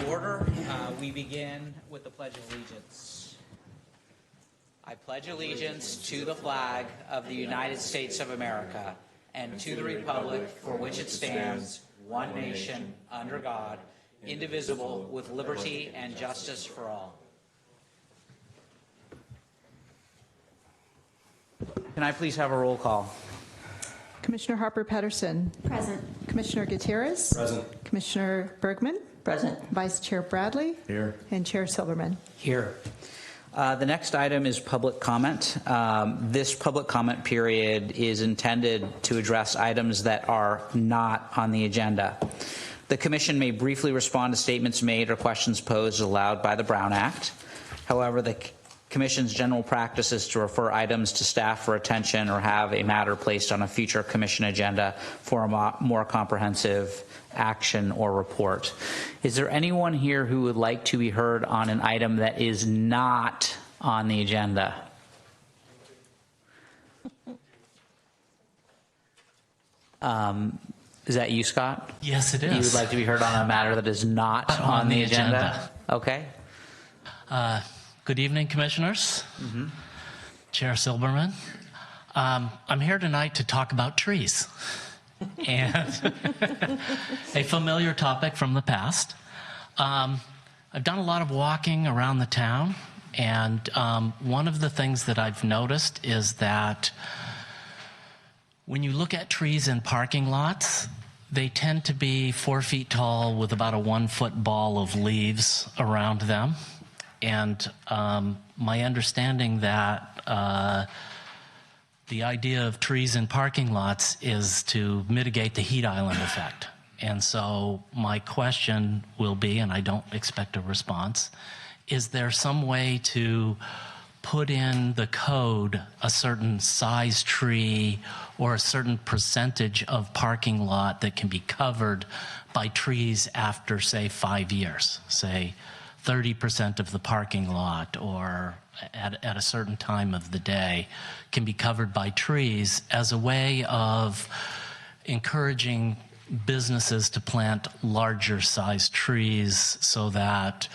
Order. We begin with the Pledge of Allegiance. I pledge allegiance to the flag of the United States of America and to the republic for which it stands, one nation, under God, indivisible, with liberty and justice for all. Can I please have a roll call? Commissioner Harper Pedersen. Present. Commissioner Gutierrez. Present. Commissioner Bergman. Present. Vice Chair Bradley. Here. And Chair Silberman. Here. The next item is public comment. This public comment period is intended to address items that are not on the agenda. The Commission may briefly respond to statements made or questions posed allowed by the Brown Act. However, the Commission's general practice is to refer items to staff for attention or have a matter placed on a future Commission agenda for a more comprehensive action or report. Is there anyone here who would like to be heard on an item that is not on the agenda? Is that you, Scott? Yes, it is. You would like to be heard on a matter that is not on the agenda? Okay. Good evening, Commissioners. Chair Silberman. I'm here tonight to talk about trees. And a familiar topic from the past. I've done a lot of walking around the town, and one of the things that I've noticed is that when you look at trees in parking lots, they tend to be 4 feet tall with about a 1 foot ball of leaves around them. And my understanding that the idea of trees in parking lots is to mitigate the heat island effect. And so my question will be, and I don't expect a response, is there some way to put in the code a certain size tree or a certain percentage of parking lot that can be covered by trees after, say, 5 years? Say 30% of the parking lot, or at a certain time of the day, can be covered by trees as a way of encouraging businesses to plant larger sized trees so that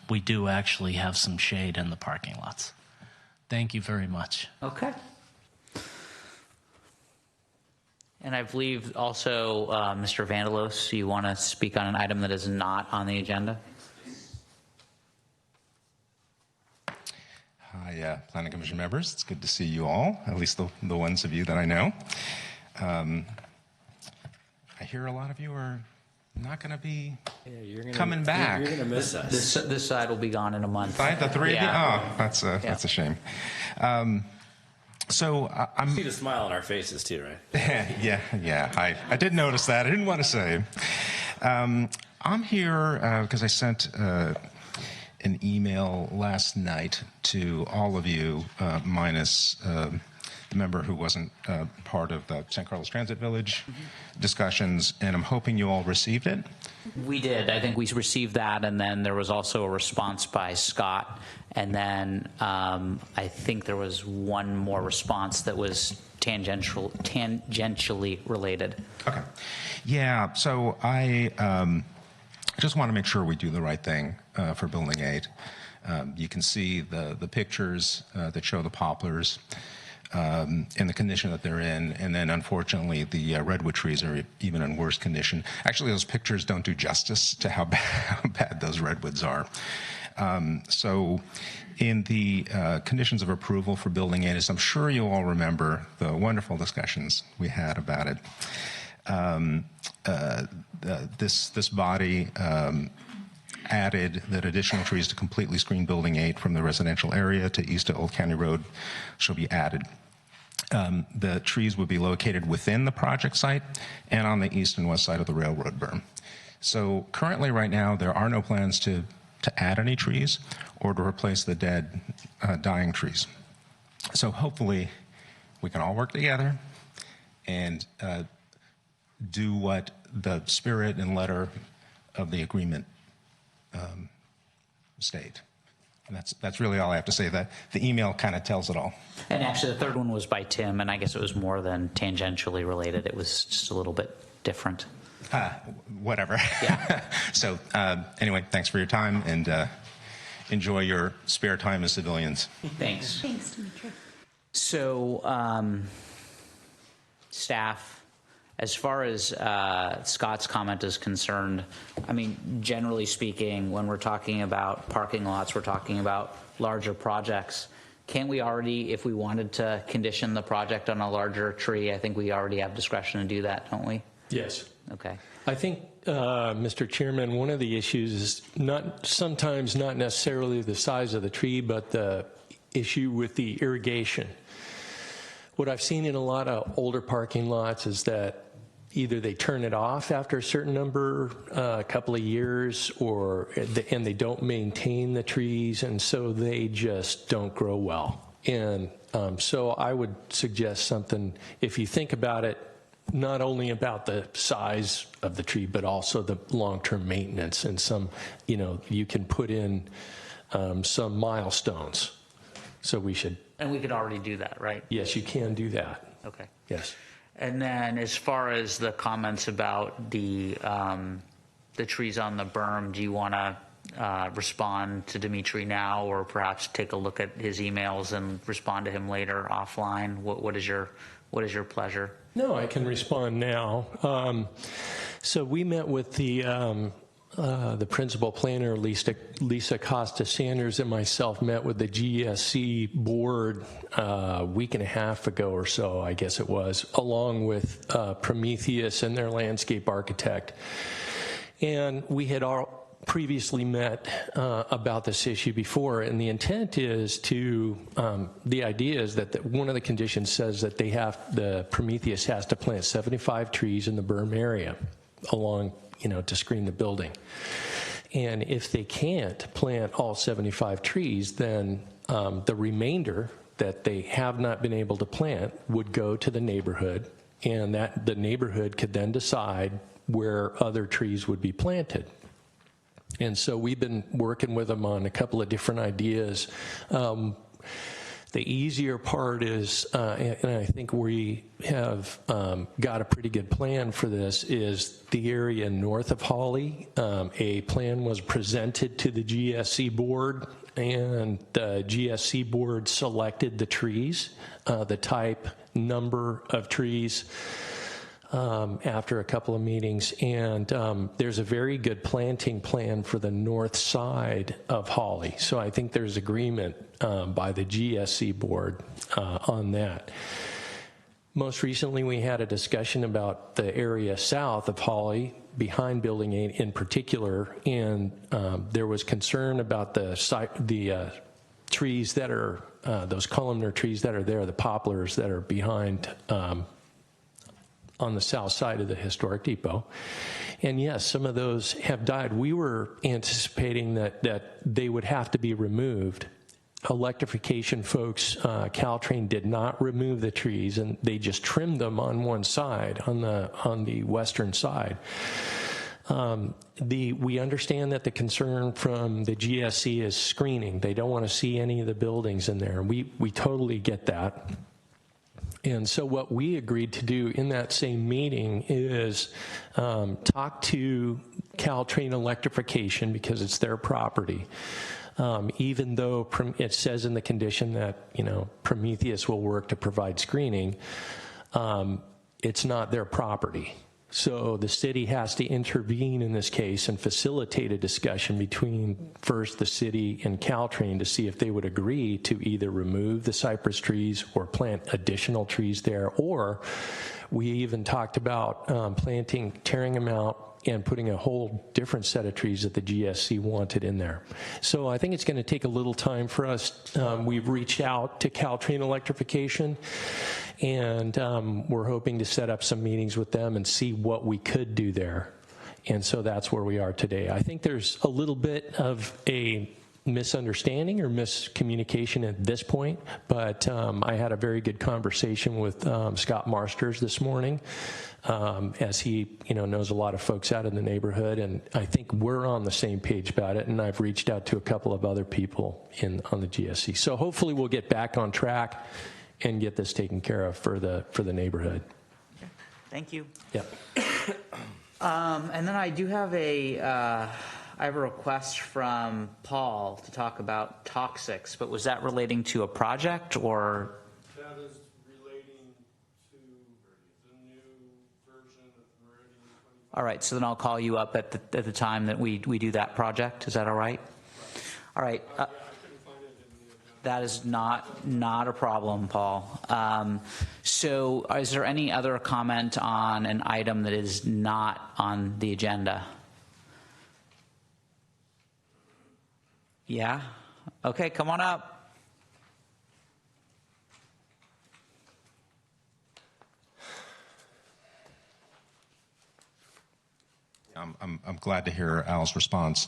we do actually have some shade in the parking lots. Thank you very much. Okay. And I believe also, Mr. Vandelos, you want to speak on an item that is not on the agenda? Hi, Planning Commission members. It's good to see you all, at least the ones of you that I know. I hear a lot of you are not going to be coming back. You're going to miss us. This side will be gone in a month. The three of you? Yeah. Oh, that's a shame. So I'm... See the smile on our faces too, right? yeah. I did notice that. I didn't want to say. I'm here because I sent an email last night to all of you, minus the member who wasn't part of the San Carlos Transit Village discussions, and I'm hoping you all received it. We did. I think we received that, and then there was also a response by Scott, and then I think there was one more response that was tangentially related. Okay. Yeah, so I just want to make sure we do the right thing for Building 8. You can see the pictures that show the poplars in the condition that they're in, and then unfortunately the redwood trees are even in worse condition. Actually, those pictures don't do justice to how bad those redwoods are. So in the conditions of approval for Building 8, as I'm sure you all remember the wonderful discussions we had about it, this body added that additional trees to completely screen Building 8 from the residential area to east of Old County Road shall be added. The trees would be located within the project site and on the east and west side of the railroad berm. So currently right now there are no plans to add any trees or to replace the dead, dying trees. So hopefully we can all work together and do what the spirit and letter of the agreement state. And that's really all I have to say. That the email kind of tells it all. And actually, the third one was by Tim, and I guess it was more than tangentially related. It was just a little bit different. Whatever. Yeah. So anyway, thanks for your time, and enjoy your spare time as civilians. Thanks. Thanks, Dimitri. So, staff, as far as Scott's comment is concerned, I mean, generally speaking, when we're talking about parking lots, we're talking about larger projects. Can't we already, if we wanted to condition the project on a larger tree, I think we already have discretion to do that, don't we? Yes. Okay. I think, Mr. Chairman, one of the issues is sometimes not necessarily the size of the tree, but the issue with the irrigation. What I've seen in a lot of older parking lots is that either they turn it off after a certain number, a couple of years, and they don't maintain the trees, and so they just don't grow well. And so I would suggest something, if you think about it, not only about the size of the tree, but also the long-term maintenance, and some, you can put in some milestones. So we should. And we could already do that, right? Yes, you can do that. Okay. Yes. And then as far as the comments about the trees on the berm, do you want to respond to Dimitri now, or perhaps take a look at his emails and respond to him later offline? What is your pleasure? No, I can respond now. So we met with the principal planner, Lisa Costa Sanders, and myself met with the GSC board a week and a half ago or so, I guess it was, along with Prometheus and their landscape architect. And we had all previously met about this issue before, and the intent is to, the idea is that one of the conditions says that the Prometheus has to plant 75 trees in the berm area along, to screen the building. And if they can't plant all 75 trees, then the remainder that they have not been able to plant would go to the neighborhood, and that the neighborhood could then decide where other trees would be planted. And so we've been working with them on a couple of different ideas. The easier part is, and I think we have got a pretty good plan for this, is the area north of Hawley. A plan was presented to the GSC board, and the GSC board selected the trees, the type, number of trees, after a couple of meetings, and there's a very good planting plan for the north side of Hawley. So I think there's agreement by the GSC board on that. Most recently, we had a discussion about the area south of Hawley, behind Building 8 in particular, and there was concern about the trees that are, those columnar trees that are there, the poplars that are behind on the south side of the historic depot. And yes, some of those have died. We were anticipating that they would have to be removed. Electrification folks, Caltrain did not remove the trees, and they just trimmed them on one side, on the western side. We understand that the concern from the GSC is screening. They don't want to see any of the buildings in there. We totally get that. And so what we agreed to do in that same meeting is talk to Caltrain Electrification, because it's their property. Even though it says in the condition that, Prometheus will work to provide screening, it's not their property. So the city has to intervene in this case and facilitate a discussion between first the city and Caltrain to see if they would agree to either remove the cypress trees or plant additional trees there. Or we even talked about tearing them out and putting a whole different set of trees that the GSC wanted in there. So I think it's going to take a little time for us. We've reached out to Caltrain Electrification, and we're hoping to set up some meetings with them and see what we could do there. And so that's where we are today. I think there's a little bit of a misunderstanding or miscommunication at this point, but I had a very good conversation with Scott Marsters this morning, as he knows a lot of folks out in the neighborhood, and I think we're on the same page about it, and I've reached out to a couple of other people on the GSC. So hopefully we'll get back on track and get this taken care of for the neighborhood. Thank you. Yeah. And then I do have I have a request from Paul to talk about toxics, but was that relating to a project or? That is relating to the new version of Meridian 25. All right, so then I'll call you up at the time that we do that project. Is that all right? All right. Yeah, I couldn't find it in the agenda. That is not a problem, Paul. So is there any other comment on an item that is not on the agenda? Yeah? Okay, come on up. I'm glad to hear Al's response.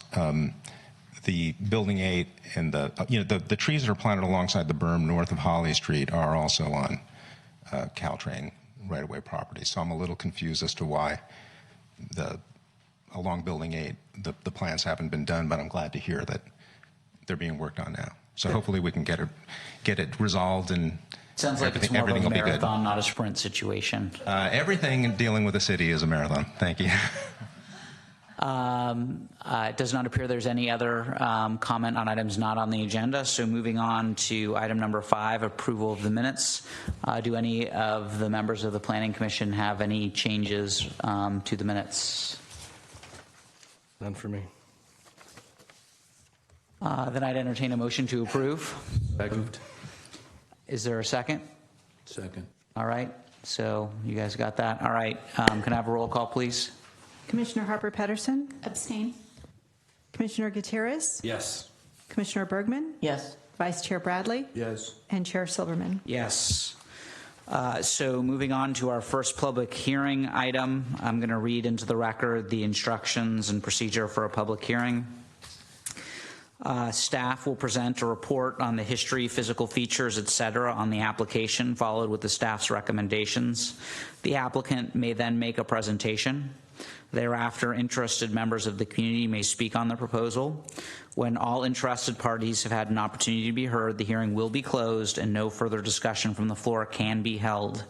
The Building 8 and the trees that are planted alongside the berm north of Holly Street are also on Caltrain right-of-way property. So I'm a little confused as to why along Building 8 the plans haven't been done, but I'm glad to hear that they're being worked on now. So hopefully we can get it resolved, and Sounds like it's more of a everything will be good. marathon, not a sprint situation. Everything dealing with the city is a marathon. Thank you. It does not appear there's any other comment on items not on the agenda. So moving on to item number 5, approval of the minutes. Do any of the members of the Planning Commission have any changes to the minutes? None for me. Then I'd entertain a motion to approve. Moved. Is there a second? Second. All right. So you guys got that? All right. Can I have a roll call, please? Commissioner Harper Pedersen, Abstain. Commissioner Gutierrez, Yes. Commissioner Bergman, Yes. Vice Chair Bradley, Yes. and Chair Silverman. Yes. So moving on to our first public hearing item, I'm going to read into the record the instructions and procedure for a public hearing. Staff will present a report on the history, physical features, etc. on the application, followed with the staff's recommendations. The applicant may then make a presentation. Thereafter, interested members of the community may speak on the proposal. When all interested parties have had an opportunity to be heard, the hearing will be closed and no further discussion from the floor can be held.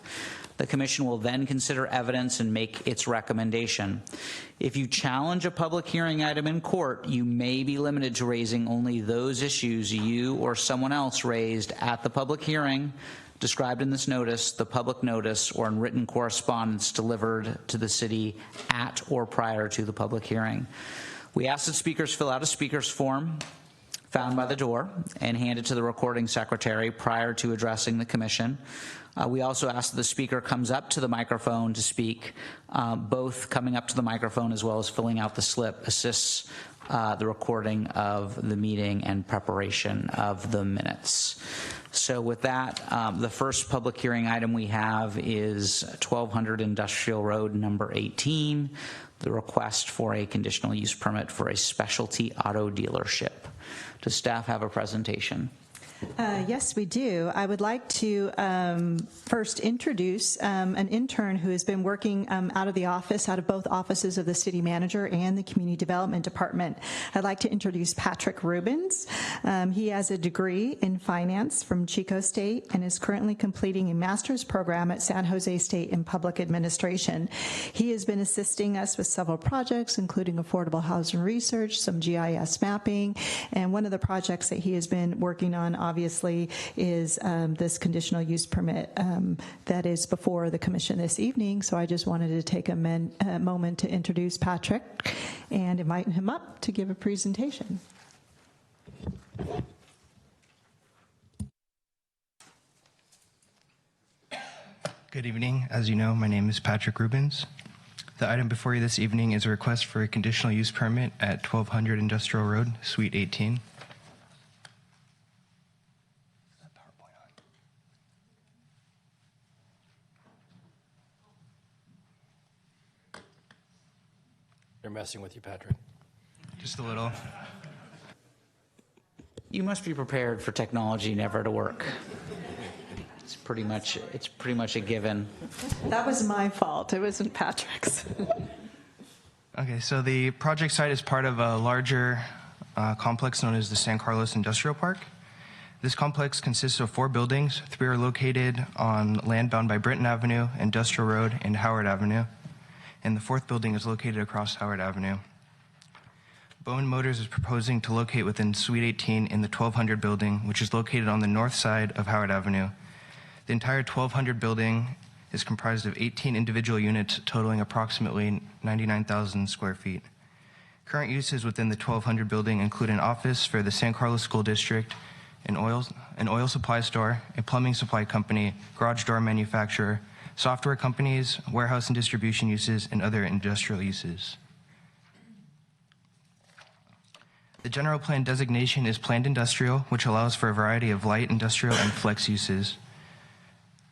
The commission will then consider evidence and make its recommendation. If you challenge a public hearing item in court, you may be limited to raising only those issues you or someone else raised at the public hearing described in this notice, the public notice, or in written correspondence delivered to the city at or prior to the public hearing. We ask that speakers fill out a speaker's form found by the door and hand it to the recording secretary prior to addressing the commission. We also ask that the speaker comes up to the microphone to speak. Both coming up to the microphone as well as filling out the slip assists the recording of the meeting and preparation of the minutes. So with that, the first public hearing item we have is 1200 Industrial Road number 18, the request for a conditional use permit for a specialty auto dealership. Does staff have a presentation? Yes, we do. I would like to first introduce an intern who has been working out of both offices of the city manager and the community development department. I'd like to introduce Patrick Rubens. He has a degree in finance from Chico State and is currently completing a master's program at San Jose State in public administration. He has been assisting us with several projects, including affordable housing research, some GIS mapping, and one of the projects that he has been working on obviously is this conditional use permit that is before the commission this evening. So I just wanted to take a moment to introduce Patrick and invite him up to give a presentation. Good evening. As you know, my name is Patrick Rubens. The item before you this evening is a request for a conditional use permit at 1200 Industrial Road, Suite 18. They're messing with you, Patrick. Just a little. You must be prepared for technology never to work. It's pretty much a given. That was my fault. It wasn't Patrick's. Okay, so the project site is part of a larger complex known as the San Carlos Industrial Park. This complex consists of 4 buildings. 3 are located on land bound by Britton Avenue, Industrial Road, and Howard Avenue. And the 4th building is located across Howard Avenue. Bowman Motors is proposing to locate within Suite 18 in the 1200 building, which is located on the north side of Howard Avenue. The entire 1200 building is comprised of 18 individual units totaling approximately 99,000 square feet. Current uses within the 1200 building include an office for the San Carlos School District, an oil supply store, a plumbing supply company, garage door manufacturer, software companies, warehouse and distribution uses, and other industrial uses. The general plan designation is planned industrial, which allows for a variety of light industrial and flex uses.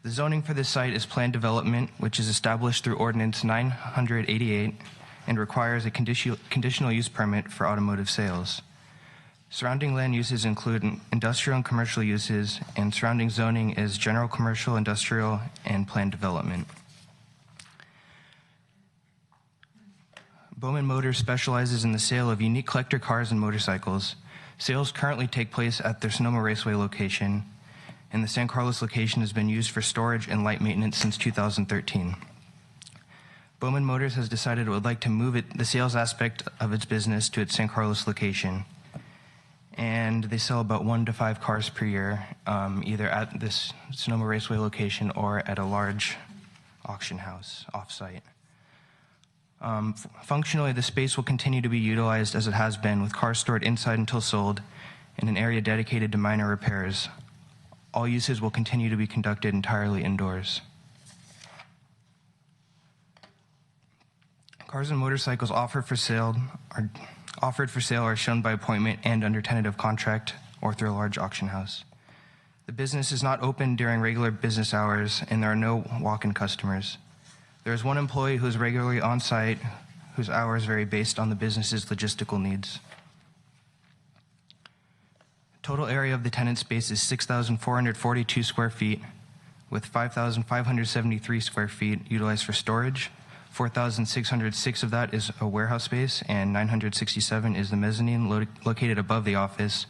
The zoning for this site is planned development, which is established through Ordinance 988 and requires a conditional use permit for automotive sales. Surrounding land uses include industrial and commercial uses, and surrounding zoning is general commercial, industrial, and planned development. Bowman Motors specializes in the sale of unique collector cars and motorcycles. Sales currently take place at their Sonoma Raceway location, and the San Carlos location has been used for storage and light maintenance since 2013. Bowman Motors has decided it would like to move the sales aspect of its business to its San Carlos location. And they sell about 1 to 5 cars per year, either at this Sonoma Raceway location or at a large auction house off-site. Functionally, the space will continue to be utilized as it has been, with cars stored inside until sold in an area dedicated to minor repairs. All uses will continue to be conducted entirely indoors. Cars and motorcycles offered for sale are shown by appointment and under tentative contract or through a large auction house. The business is not open during regular business hours, and there are no walk-in customers. There is 1 employee who is regularly on site, whose hours vary based on the business's logistical needs. Total area of the tenant space is 6,442 square feet, with 5,573 square feet utilized for storage. 4,606 of that is a warehouse space, and 967 is the mezzanine located above the office,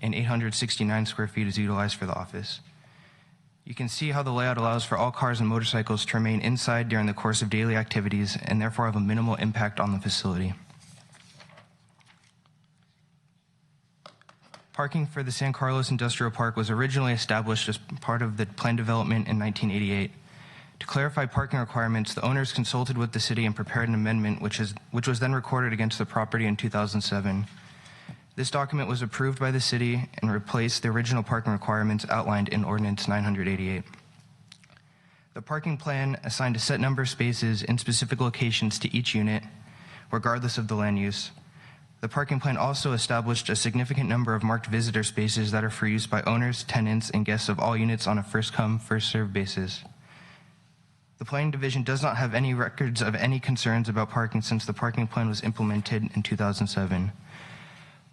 and 869 square feet is utilized for the office. You can see how the layout allows for all cars and motorcycles to remain inside during the course of daily activities and therefore have a minimal impact on the facility. Parking for the San Carlos Industrial Park was originally established as part of the plan development in 1988. To clarify parking requirements, the owners consulted with the city and prepared an amendment which was then recorded against the property in 2007. This document was approved by the city and replaced the original parking requirements outlined in Ordinance 988. The parking plan assigned a set number of spaces in specific locations to each unit, regardless of the land use. The parking plan also established a significant number of marked visitor spaces that are for use by owners, tenants, and guests of all units on a first-come, first-served basis. The Planning Division does not have any records of any concerns about parking since the parking plan was implemented in 2007.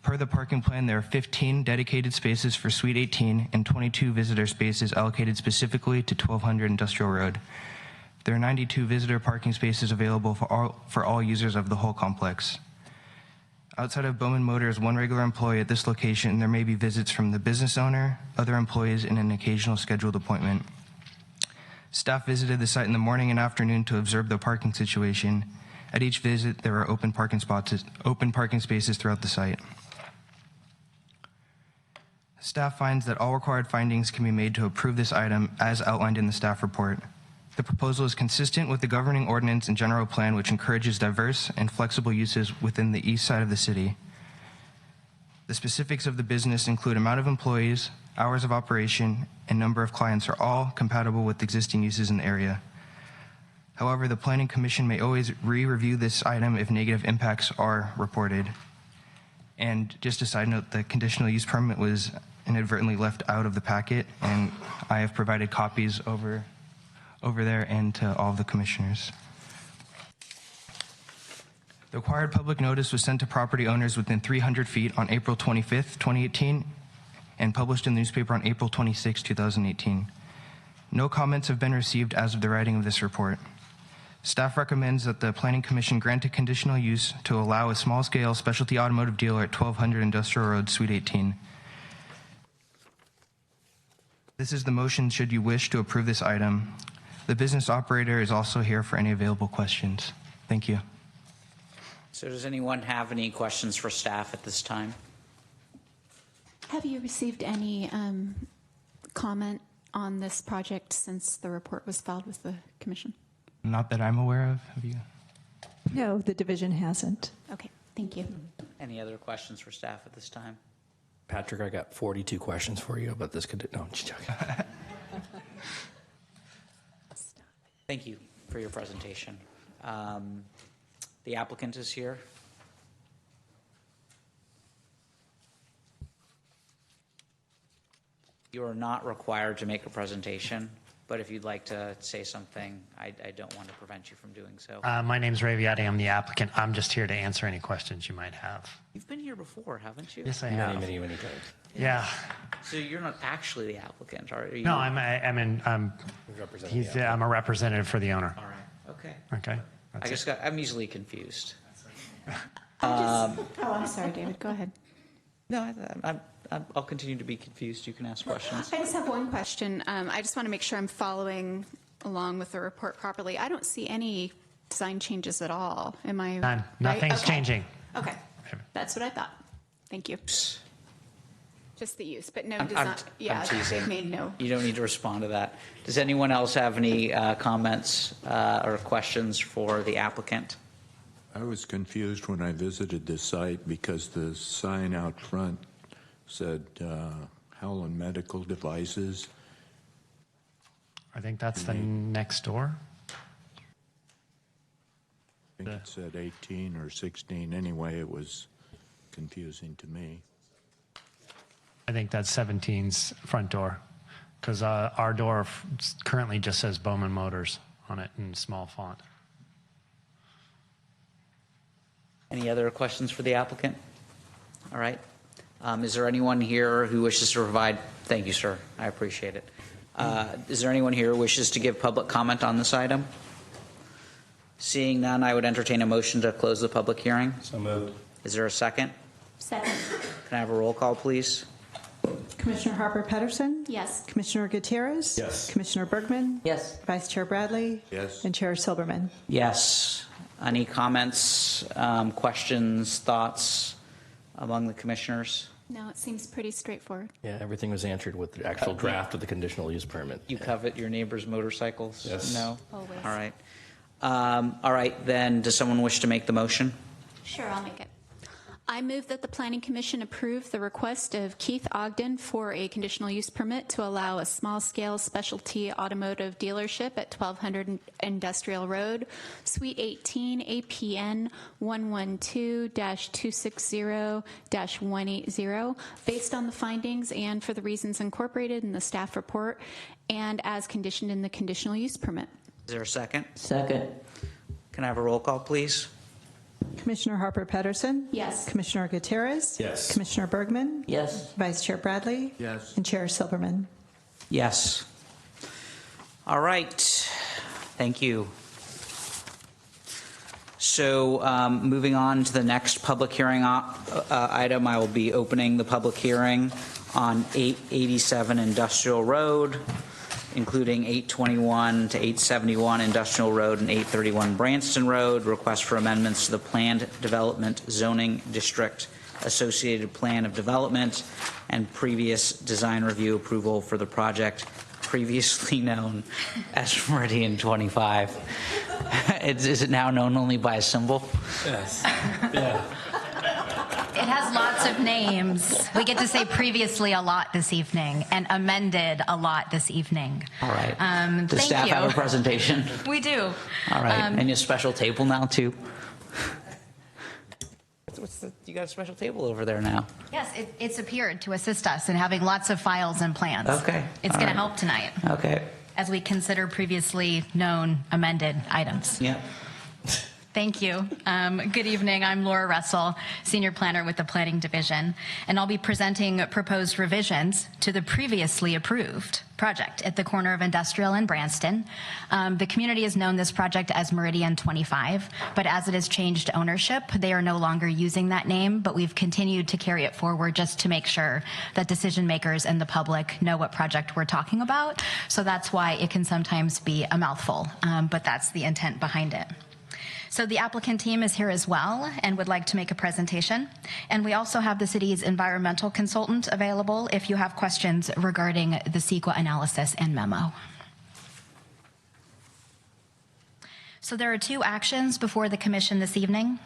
Per the parking plan, there are 15 dedicated spaces for Suite 18 and 22 visitor spaces allocated specifically to 1200 Industrial Road. There are 92 visitor parking spaces available for all users of the whole complex. Outside of Bowman Motors, one regular employee at this location, there may be visits from the business owner, other employees, and an occasional scheduled appointment. Staff visited the site in the morning and afternoon to observe the parking situation. At each visit, there are open parking spaces throughout the site. Staff finds that all required findings can be made to approve this item as outlined in the staff report. The proposal is consistent with the governing ordinance and general plan, which encourages diverse and flexible uses within the east side of the city. The specifics of the business include amount of employees, hours of operation, and number of clients are all compatible with existing uses in the area. However, the Planning Commission may always re-review this item if negative impacts are reported. And just a side note, the conditional use permit was inadvertently left out of the packet, and I have provided copies over there and to all of the commissioners. The required public notice was sent to property owners within 300 feet on April 25th, 2018, and published in the newspaper on April 26, 2018. No comments have been received as of the writing of this report. Staff recommends that the Planning Commission grant a conditional use to allow a small-scale specialty automotive dealer at 1200 Industrial Road, Suite 18. This is the motion should you wish to approve this item. The business operator is also here for any available questions. Thank you. So does anyone have any questions for staff at this time? Have you received any comment on this project since the report was filed with the commission? Not that I'm aware of. Have you? No, the division hasn't. Okay, thank you. Any other questions for staff at this time? Patrick, I got 42 questions for you about this. No, I'm just joking. Thank you for your presentation. The applicant is here. You are not required to make a presentation, but if you'd like to say something, I don't want to prevent you from doing so. My name's Ray Viatti. I'm the applicant. I'm just here to answer any questions you might have. You've been here before, haven't you? Yes, I have. Many times. Yeah. So you're not actually the applicant, are you? No, I'm a representative for the owner. All right. Okay. Okay. I'm easily confused. I'm sorry, David. Go ahead. No, I'll continue to be confused. You can ask questions. I just have one question. I just want to make sure I'm following along with the report properly. I don't see any design changes at all. Am I None. right? Nothing's Okay. changing. Okay. That's what I thought. Thank you. Just the use, but no I'm design. I'm teasing. They've made no. You don't need to respond to that. Does anyone else have any comments or questions for the applicant? I was confused when I visited this site because the sign out front said Howland Medical Devices. I think that's the next door. I think it said 18 or 16. Anyway, it was confusing to me. I think that's 17's front door, because our door currently just says Bowman Motors on it in small font. Any other questions for the applicant? All right. Is there anyone here who wishes to provide? Thank you, sir. I appreciate it. Is there anyone here who wishes to give public comment on this item? Seeing none, I would entertain a motion to close the public hearing. So moved. Is there a second? Second. Can I have a roll call, please? Commissioner Harper Pedersen? Yes. Commissioner Gutierrez? Yes. Commissioner Bergman? Yes. Vice Chair Bradley? Yes. And Chair Silberman? Yes. Any comments, questions, thoughts among the commissioners? No, it seems pretty straightforward. Yeah, everything was answered with the actual draft of the conditional use permit. You covet your neighbor's motorcycles? Yes. No? Always. All right. All right, then, does someone wish to make the motion? Sure, I'll make it. I move that the Planning Commission approve the request of Keith Ogden for a conditional use permit to allow a small-scale specialty automotive dealership at 1200 Industrial Road, Suite 18, APN 112-260-180, based on the findings and for the reasons incorporated in the staff report and as conditioned in the conditional use permit. Is there a second? Second. Can I have a roll call, please? Commissioner Harper Pedersen? Yes. Commissioner Gutierrez? Yes. Commissioner Bergman? Yes. Vice Chair Bradley? Yes. And Chair Silverman? Yes. All right. Thank you. So moving on to the next public hearing item, I will be opening the public hearing on 887 Industrial Road, including 821 to 871 Industrial Road and 831 Branston Road, request for amendments to the Planned Development Zoning District Associated Plan of Development and previous design review approval for the project previously known as Meridian 25. Is it now known only by a symbol? Yes. Yeah. It has lots of names. We get to say previously a lot this evening and amended a lot this evening. All right. Does Thank staff you. have a presentation? We do. All right. And a special table now, too? You got a special table over there now. Yes, it's appeared to assist us in having lots of files and plans. Okay. It's All going to right. help tonight Okay. as we consider previously known amended items. Yeah. Thank you. Good evening. I'm Laura Russell, Senior Planner with the Planning Division, and I'll be presenting proposed revisions to the previously approved project at the corner of Industrial and Branston. The community has known this project as Meridian 25, but as it has changed ownership, they are no longer using that name, but we've continued to carry it forward just to make sure that decision makers and the public know what project we're talking about. So that's why it can sometimes be a mouthful, but that's the intent behind it. So the applicant team is here as well and would like to make a presentation. And we also have the city's environmental consultant available if you have questions regarding the CEQA analysis and memo. So there are two actions before the commission this evening.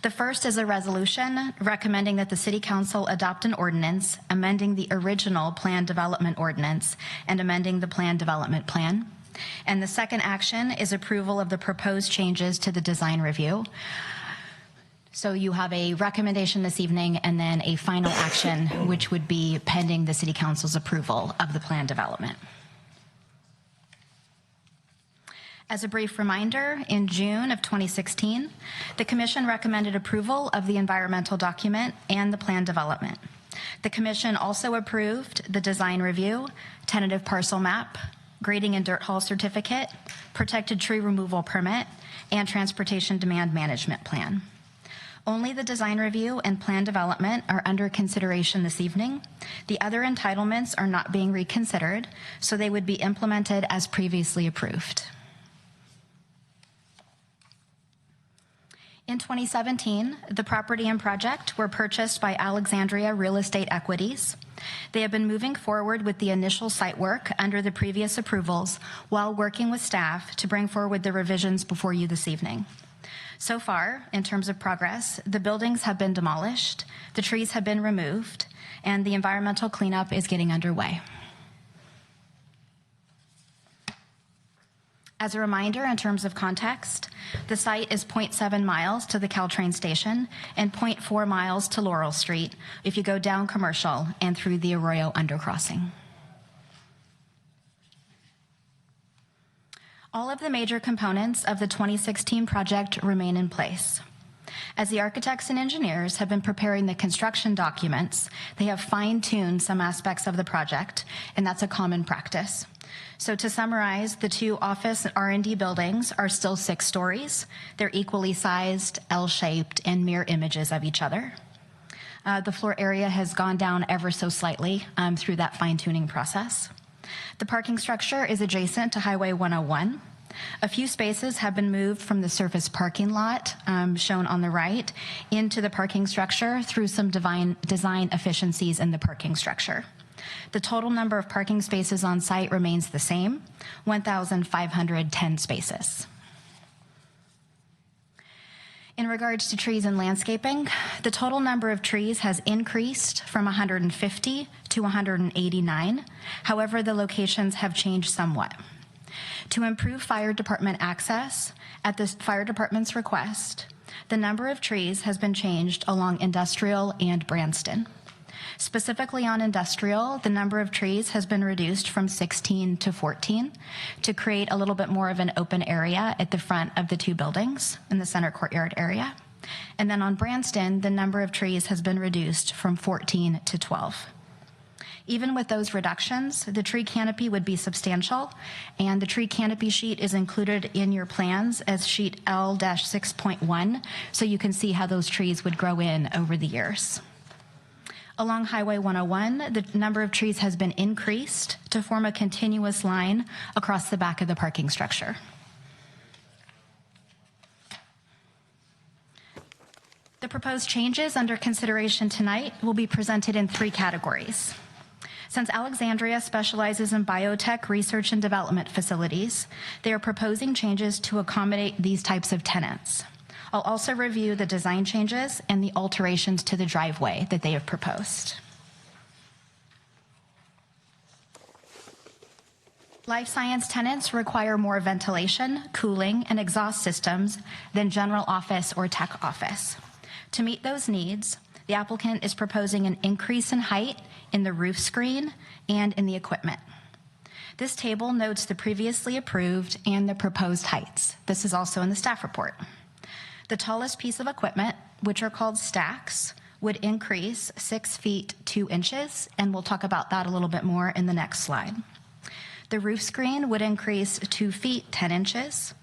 The first is a resolution recommending that the City Council adopt an ordinance amending the original Plan Development Ordinance and amending the Plan Development Plan. And the second action is approval of the proposed changes to the design review. So you have a recommendation this evening and then a final action, which would be pending the City Council's approval of the plan development. As a brief reminder, in June of 2016, the Commission recommended approval of the environmental document and the plan development. The Commission also approved the design review, tentative parcel map, grading and dirt haul certificate, protected tree removal permit, and transportation demand management plan. Only the design review and plan development are under consideration this evening. The other entitlements are not being reconsidered, so they would be implemented as previously approved. In 2017, the property and project were purchased by Alexandria Real Estate Equities. They have been moving forward with the initial site work under the previous approvals while working with staff to bring forward the revisions before you this evening. So far, in terms of progress, the buildings have been demolished, the trees have been removed, and the environmental cleanup is getting underway. As a reminder, in terms of context, the site is 0.7 miles to the Caltrain station and 0.4 miles to Laurel Street if you go down Commercial and through the Arroyo undercrossing. All of the major components of the 2016 project remain in place. As the architects and engineers have been preparing the construction documents, they have fine-tuned some aspects of the project, and that's a common practice. So to summarize, the two office R&D buildings are still 6 stories. They're equally sized, L-shaped, and mirror images of each other. The floor area has gone down ever so slightly through that fine-tuning process. The parking structure is adjacent to Highway 101. A few spaces have been moved from the surface parking lot, shown on the right, into the parking structure through some design efficiencies in the parking structure. The total number of parking spaces on site remains the same, 1,510 spaces. In regards to trees and landscaping, the total number of trees has increased from 150 to 189. However, the locations have changed somewhat. To improve fire department access, at the fire department's request, the number of trees has been changed along Industrial and Branston. Specifically on Industrial, the number of trees has been reduced from 16 to 14 to create a little bit more of an open area at the front of the two buildings in the center courtyard area. And then on Branston, the number of trees has been reduced from 14 to 12. Even with those reductions, the tree canopy would be substantial, and the tree canopy sheet is included in your plans as sheet L-6.1, so you can see how those trees would grow in over the years. Along Highway 101, the number of trees has been increased to form a continuous line across the back of the parking structure. The proposed changes under consideration tonight will be presented in 3 categories. Since Alexandria specializes in biotech research and development facilities, they are proposing changes to accommodate these types of tenants. I'll also review the design changes and the alterations to the driveway that they have proposed. Life science tenants require more ventilation, cooling, and exhaust systems than general office or tech office. To meet those needs, the applicant is proposing an increase in height in the roof screen and in the equipment. This table notes the previously approved and the proposed heights. This is also in the staff report. The tallest piece of equipment, which are called stacks, would increase 6 feet 2 inches, and we'll talk about that a little bit more in the next slide. The roof screen would increase 2 feet 10 inches,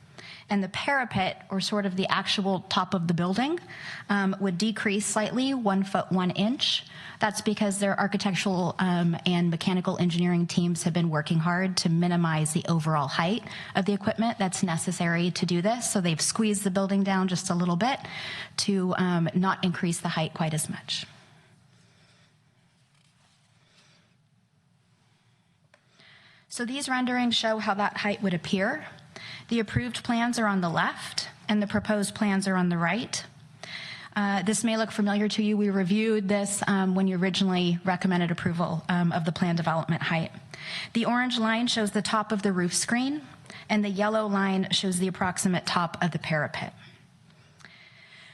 and the parapet, or sort of the actual top of the building, would decrease slightly 1 foot 1 inch. That's because their architectural and mechanical engineering teams have been working hard to minimize the overall height of the equipment that's necessary to do this. So they've squeezed the building down just a little bit to not increase the height quite as much. So these renderings show how that height would appear. The approved plans are on the left, and the proposed plans are on the right. This may look familiar to you. We reviewed this when you originally recommended approval of the plan development height. The orange line shows the top of the roof screen, and the yellow line shows the approximate top of the parapet.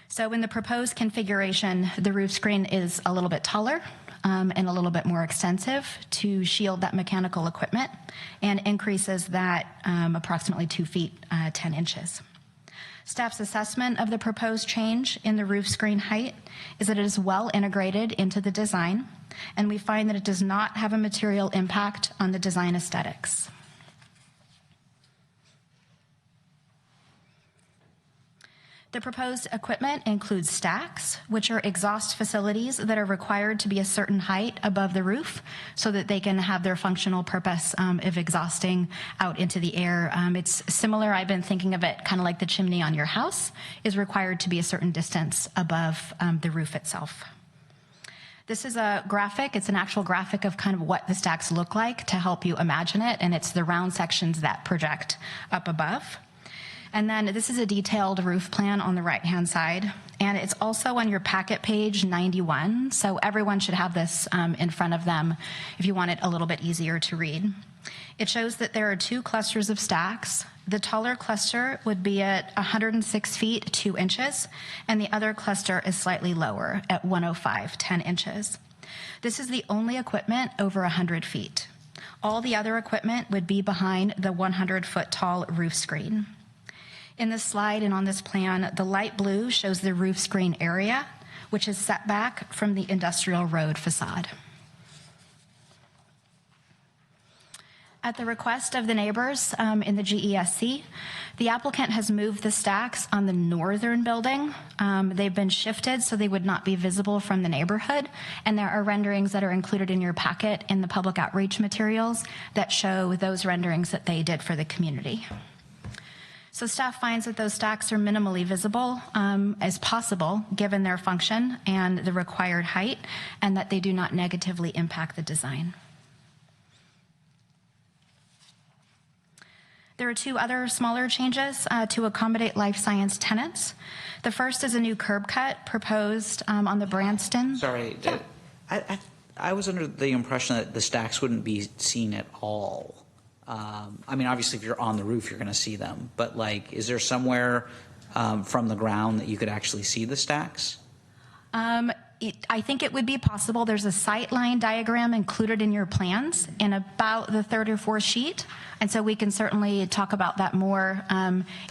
So in the proposed configuration, the roof screen is a little bit taller and a little bit more extensive to shield that mechanical equipment, and increases that approximately 2 feet 10 inches. Staff's assessment of the proposed change in the roof screen height is that it is well integrated into the design, and we find that it does not have a material impact on the design aesthetics. The proposed equipment includes stacks, which are exhaust facilities that are required to be a certain height above the roof so that they can have their functional purpose of exhausting out into the air. It's similar, I've been thinking of it kind of like the chimney on your house is required to be a certain distance above the roof itself. This is a graphic. It's an actual graphic of kind of what the stacks look like to help you imagine it, and it's the round sections that project up above. And then this is a detailed roof plan on the right-hand side, and it's also on your packet page 91, so everyone should have this in front of them if you want it a little bit easier to read. It shows that there are 2 clusters of stacks. The taller cluster would be at 106 feet 2 inches, and the other cluster is slightly lower at 105 10 inches. This is the only equipment over 100 feet. All the other equipment would be behind the 100-foot tall roof screen. In this slide and on this plan, the light blue shows the roof screen area, which is set back from the industrial road facade. At the request of the neighbors in the GESC, the applicant has moved the stacks on the northern building. They've been shifted so they would not be visible from the neighborhood, and there are renderings that are included in your packet in the public outreach materials that show those renderings that they did for the community. So staff finds that those stacks are minimally visible as possible given their function and the required height, and that they do not negatively impact the design. There are two other smaller changes to accommodate life science tenants. The first is a new curb cut proposed on the Branston. Sorry, I was under the impression that the stacks wouldn't be seen at all. I mean, obviously, if you're on the roof, you're going to see them. But like, is there somewhere from the ground that you could actually see the stacks? I think it would be possible. There's a sight line diagram included in your plans in about the third or fourth sheet. And so we can certainly talk about that more.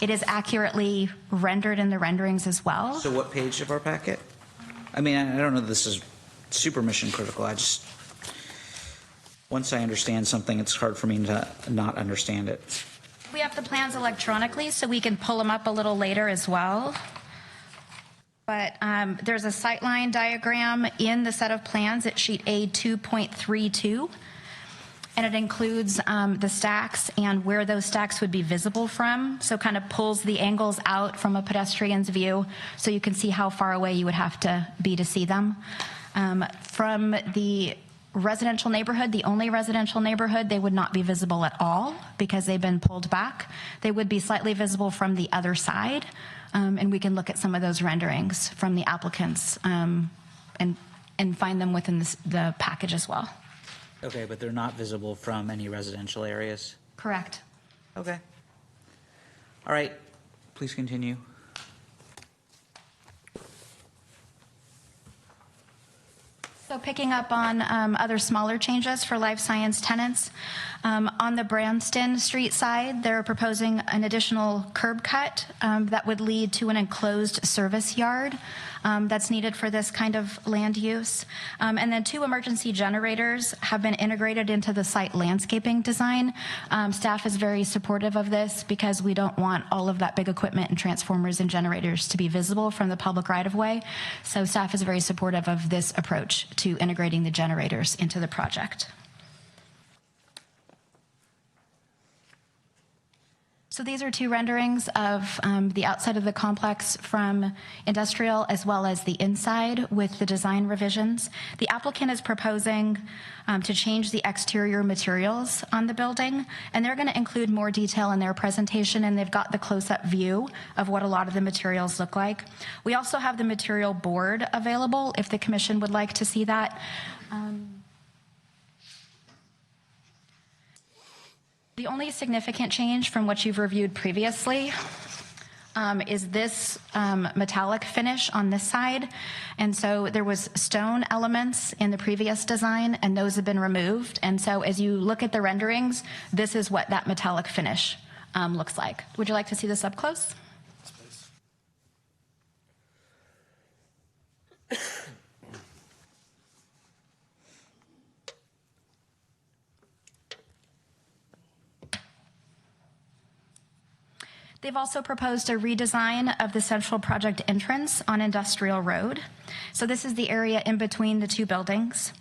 It is accurately rendered in the renderings as well. So what page of our packet? I mean, I don't know if this is super mission critical. I just, once I understand something, it's hard for me to not understand it. We have the plans electronically, so we can pull them up a little later as well. But there's a sightline diagram in the set of plans at sheet A2.32, and it includes the stacks and where those stacks would be visible from. So kind of pulls the angles out from a pedestrian's view so you can see how far away you would have to be to see them. From the residential neighborhood, the only residential neighborhood, they would not be visible at all because they've been pulled back. They would be slightly visible from the other side. And we can look at some of those renderings from the applicants and find them within the package as well. Okay, but they're not visible from any residential areas? Correct. Okay. All right, please continue. So picking up on other smaller changes for life science tenants, on the Branston Street side, they're proposing an additional curb cut that would lead to an enclosed service yard that's needed for this kind of land use. And then 2 emergency generators have been integrated into the site landscaping design. Staff is very supportive of this because we don't want all of that big equipment and transformers and generators to be visible from the public right-of-way. So staff is very supportive of this approach to integrating the generators into the project. So these are 2 renderings of the outside of the complex from industrial as well as the inside with the design revisions. The applicant is proposing to change the exterior materials on the building, and they're going to include more detail in their presentation, and they've got the close-up view of what a lot of the materials look like. We also have the material board available if the commission would like to see that. The only significant change from what you've reviewed previously is this metallic finish on this side. And so there was stone elements in the previous design, and those have been removed. And so as you look at the renderings, this is what that metallic finish looks like. Would you like to see this up close? They've also proposed a redesign of the central project entrance on Industrial Road. So this is the area in between the 2 buildings.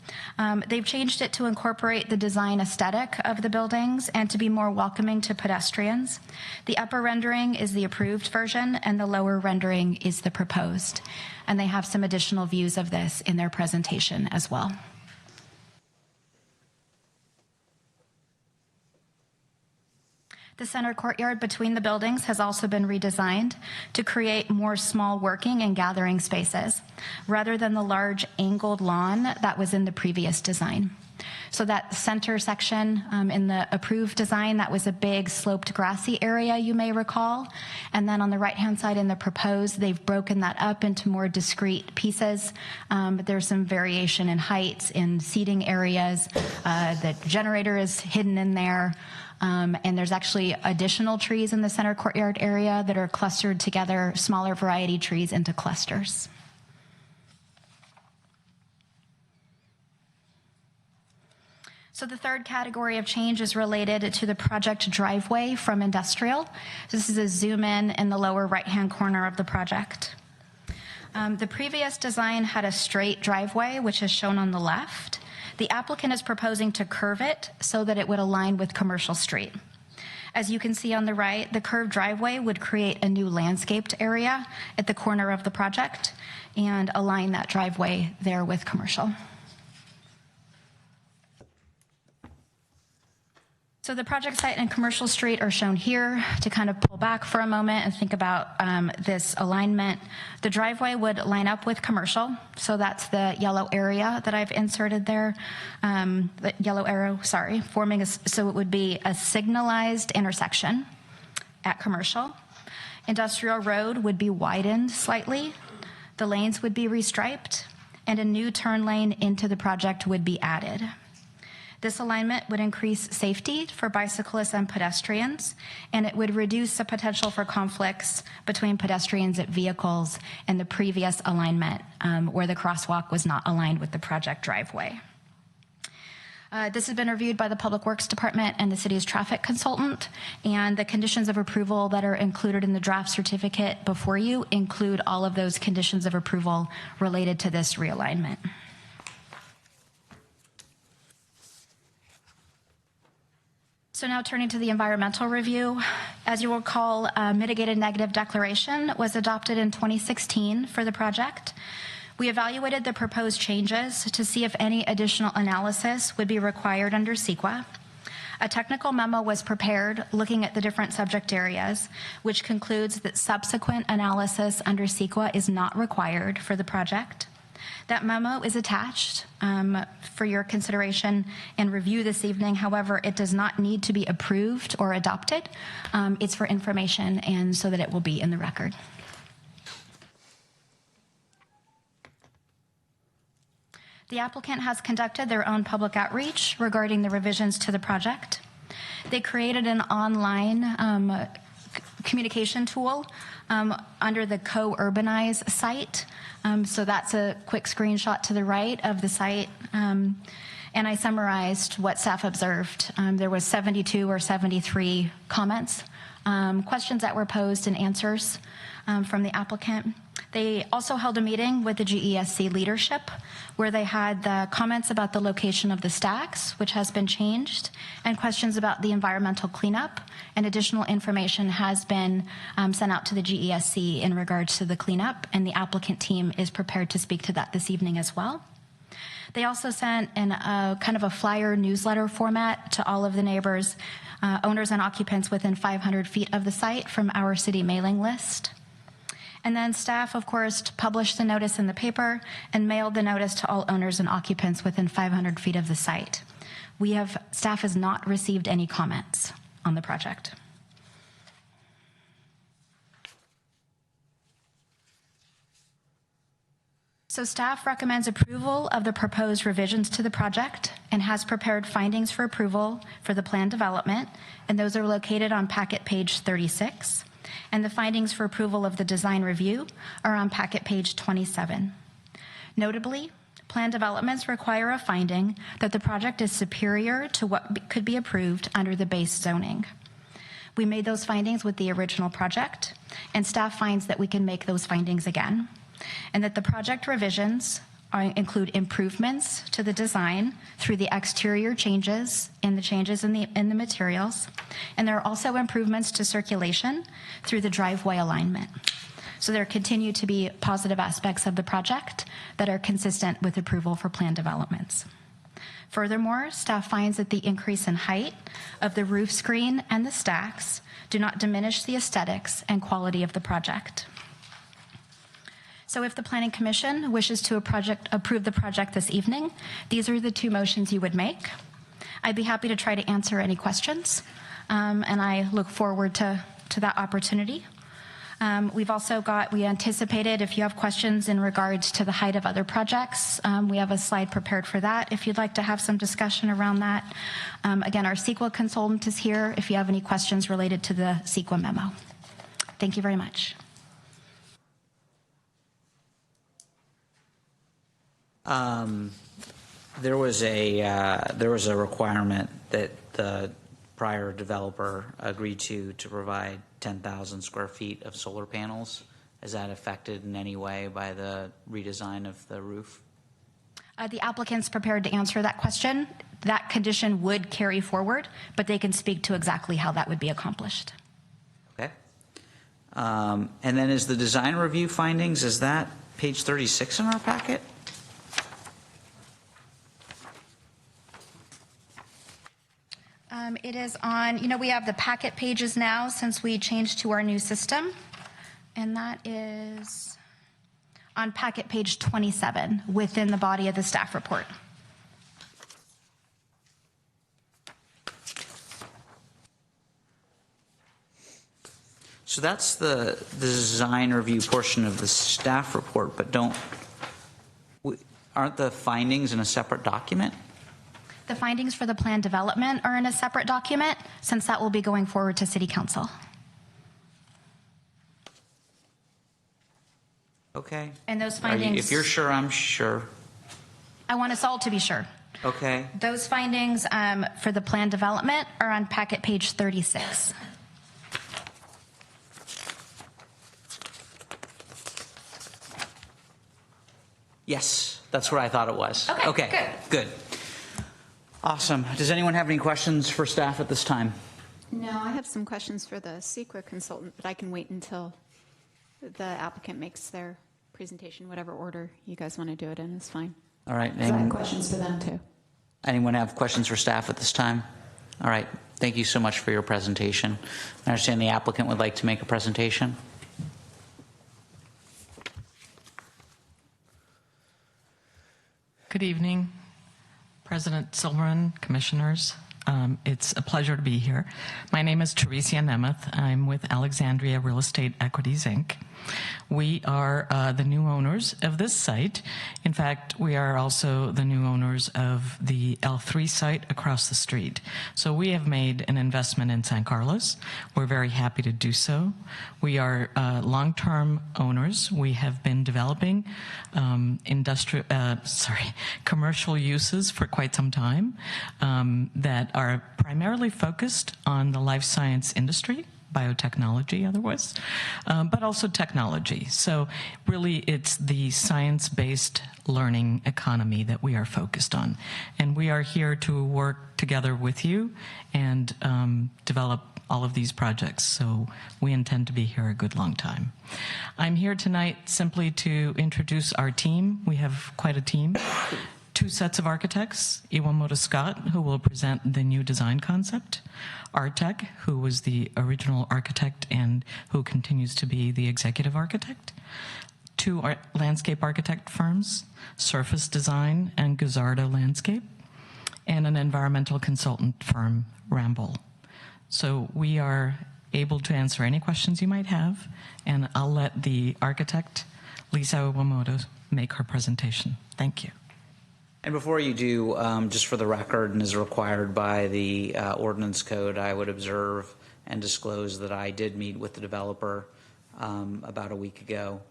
They've changed it to incorporate the design aesthetic of the buildings and to be more welcoming to pedestrians. The upper rendering is the approved version and the lower rendering is the proposed. And they have some additional views of this in their presentation as well. The center courtyard between the buildings has also been redesigned to create more small working and gathering spaces, rather than the large angled lawn that was in the previous design. So that center section in the approved design, that was a big sloped grassy area, you may recall. And then on the right-hand side in the proposed, they've broken that up into more discrete pieces. There's some variation in heights, in seating areas. The generator is hidden in there. And there's actually additional trees in the center courtyard area that are clustered together, smaller variety trees into clusters. So the third category of change is related to the project driveway from industrial. So this is a zoom in the lower right-hand corner of the project. The previous design had a straight driveway, which is shown on the left. The applicant is proposing to curve it so that it would align with Commercial Street. As you can see on the right, the curved driveway would create a new landscaped area at the corner of the project and align that driveway there with Commercial. So the project site and Commercial Street are shown here to kind of pull back for a moment and think about this alignment. The driveway would line up with Commercial, so that's the yellow area that I've inserted there, the yellow arrow, sorry, so it would be a signalized intersection at Commercial. Industrial Road would be widened slightly, the lanes would be restriped, and a new turn lane into the project would be added. This alignment would increase safety for bicyclists and pedestrians, and it would reduce the potential for conflicts between pedestrians and vehicles and the previous alignment where the crosswalk was not aligned with the project driveway. This has been reviewed by the Public Works Department and the city's traffic consultant, and the conditions of approval that are included in the draft certificate before you include all of those conditions of approval related to this realignment. So now turning to the environmental review. As you will recall, a mitigated negative declaration was adopted in 2016 for the project. We evaluated the proposed changes to see if any additional analysis would be required under CEQA. A technical memo was prepared looking at the different subject areas, which concludes that subsequent analysis under CEQA is not required for the project. That memo is attached for your consideration and review this evening. However, it does not need to be approved or adopted. It's for information and so that it will be in the record. The applicant has conducted their own public outreach regarding the revisions to the project. They created an online communication tool under the Co-Urbanize site. So that's a quick screenshot to the right of the site. And I summarized what staff observed. There was 72 or 73 comments, questions that were posed and answers from the applicant. They also held a meeting with the GESC leadership where they had the comments about the location of the stacks, which has been changed, and questions about the environmental cleanup, and additional information has been sent out to the GESC in regards to the cleanup, and the applicant team is prepared to speak to that this evening as well. They also sent kind of a flyer newsletter format to all of the neighbors, owners and occupants within 500 feet of the site from our city mailing list. And then staff, of course, published the notice in the paper and mailed the notice to all owners and occupants within 500 feet of the site. Staff has not received any comments on the project. So staff recommends approval of the proposed revisions to the project and has prepared findings for approval for the planned development, and those are located on packet page 36. And the findings for approval of the design review are on packet page 27. Notably, plan developments require a finding that the project is superior to what could be approved under the base zoning. We made those findings with the original project, and staff finds that we can make those findings again, and that the project revisions include improvements to the design through the exterior changes and the changes in the materials. And there are also improvements to circulation through the driveway alignment. So there continue to be positive aspects of the project that are consistent with approval for planned developments. Furthermore, staff finds that the increase in height of the roof screen and the stacks do not diminish the aesthetics and quality of the project. So if the Planning Commission wishes to approve the project this evening, these are the two motions you would make. I'd be happy to try to answer any questions, and I look forward to that opportunity. We anticipated if you have questions in regards to the height of other projects, we have a slide prepared for that if you'd like to have some discussion around that. Again, our CEQA consultant is here if you have any questions related to the CEQA memo. Thank you very much. There was a requirement that the prior developer agreed to provide 10,000 square feet of solar panels. Is that affected in any way by the redesign of the roof? The applicant's prepared to answer that question. That condition would carry forward, but they can speak to exactly how that would be accomplished. Okay. And then is the design review findings, is that page 36 in our packet? It is on, we have the packet pages now since we changed to our new system, and that is on packet page 27 within the body of the staff report. So that's the design review portion of the staff report, but aren't the findings in a separate document? The findings for the plan development are in a separate document, since that will be going forward to City Council. Okay. And those findings... If you're sure, I'm sure. I want us all to be sure. Okay. Those findings for the plan development are on packet page 36. Yes, that's where I thought it was. Okay, good. Awesome. Does anyone have any questions for staff at this time? No, I have some questions for the CEQA consultant, but I can wait until the applicant makes their presentation, whatever order you guys want to do it in is fine. All right. I have questions for them too. Anyone have questions for staff at this time? All right. Thank you so much for your presentation. I understand the applicant would like to make a presentation. Good evening, President Silberman, commissioners. It's a pleasure to be here. My name is Teresia Nemeth. I'm with Alexandria Real Estate Equities, Inc. We are the new owners of this site. In fact, we are also the new owners of the L3 site across the street. So we have made an investment in San Carlos. We're very happy to do so. We are long-term owners. We have been developing commercial uses for quite some time that are primarily focused on the life science industry, biotechnology otherwise, but also technology. So really it's the science-based learning economy that we are focused on. And we are here to work together with you and develop all of these projects. So we intend to be here a good long time. I'm here tonight simply to introduce our team. We have quite a team. 2 sets of architects, Iwamoto Scott, who will present the new design concept, Artec, who was the original architect and who continues to be the executive architect, 2 landscape architect firms, Surface Design and Guzardo Landscape, and an environmental consultant firm, Ramble. So we are able to answer any questions you might have, and I'll let the architect, Lisa Iwamoto, make her presentation. Thank you. And before you do, just for the record and as required by the ordinance code, I would observe and disclose that I did meet with the developer about a week ago.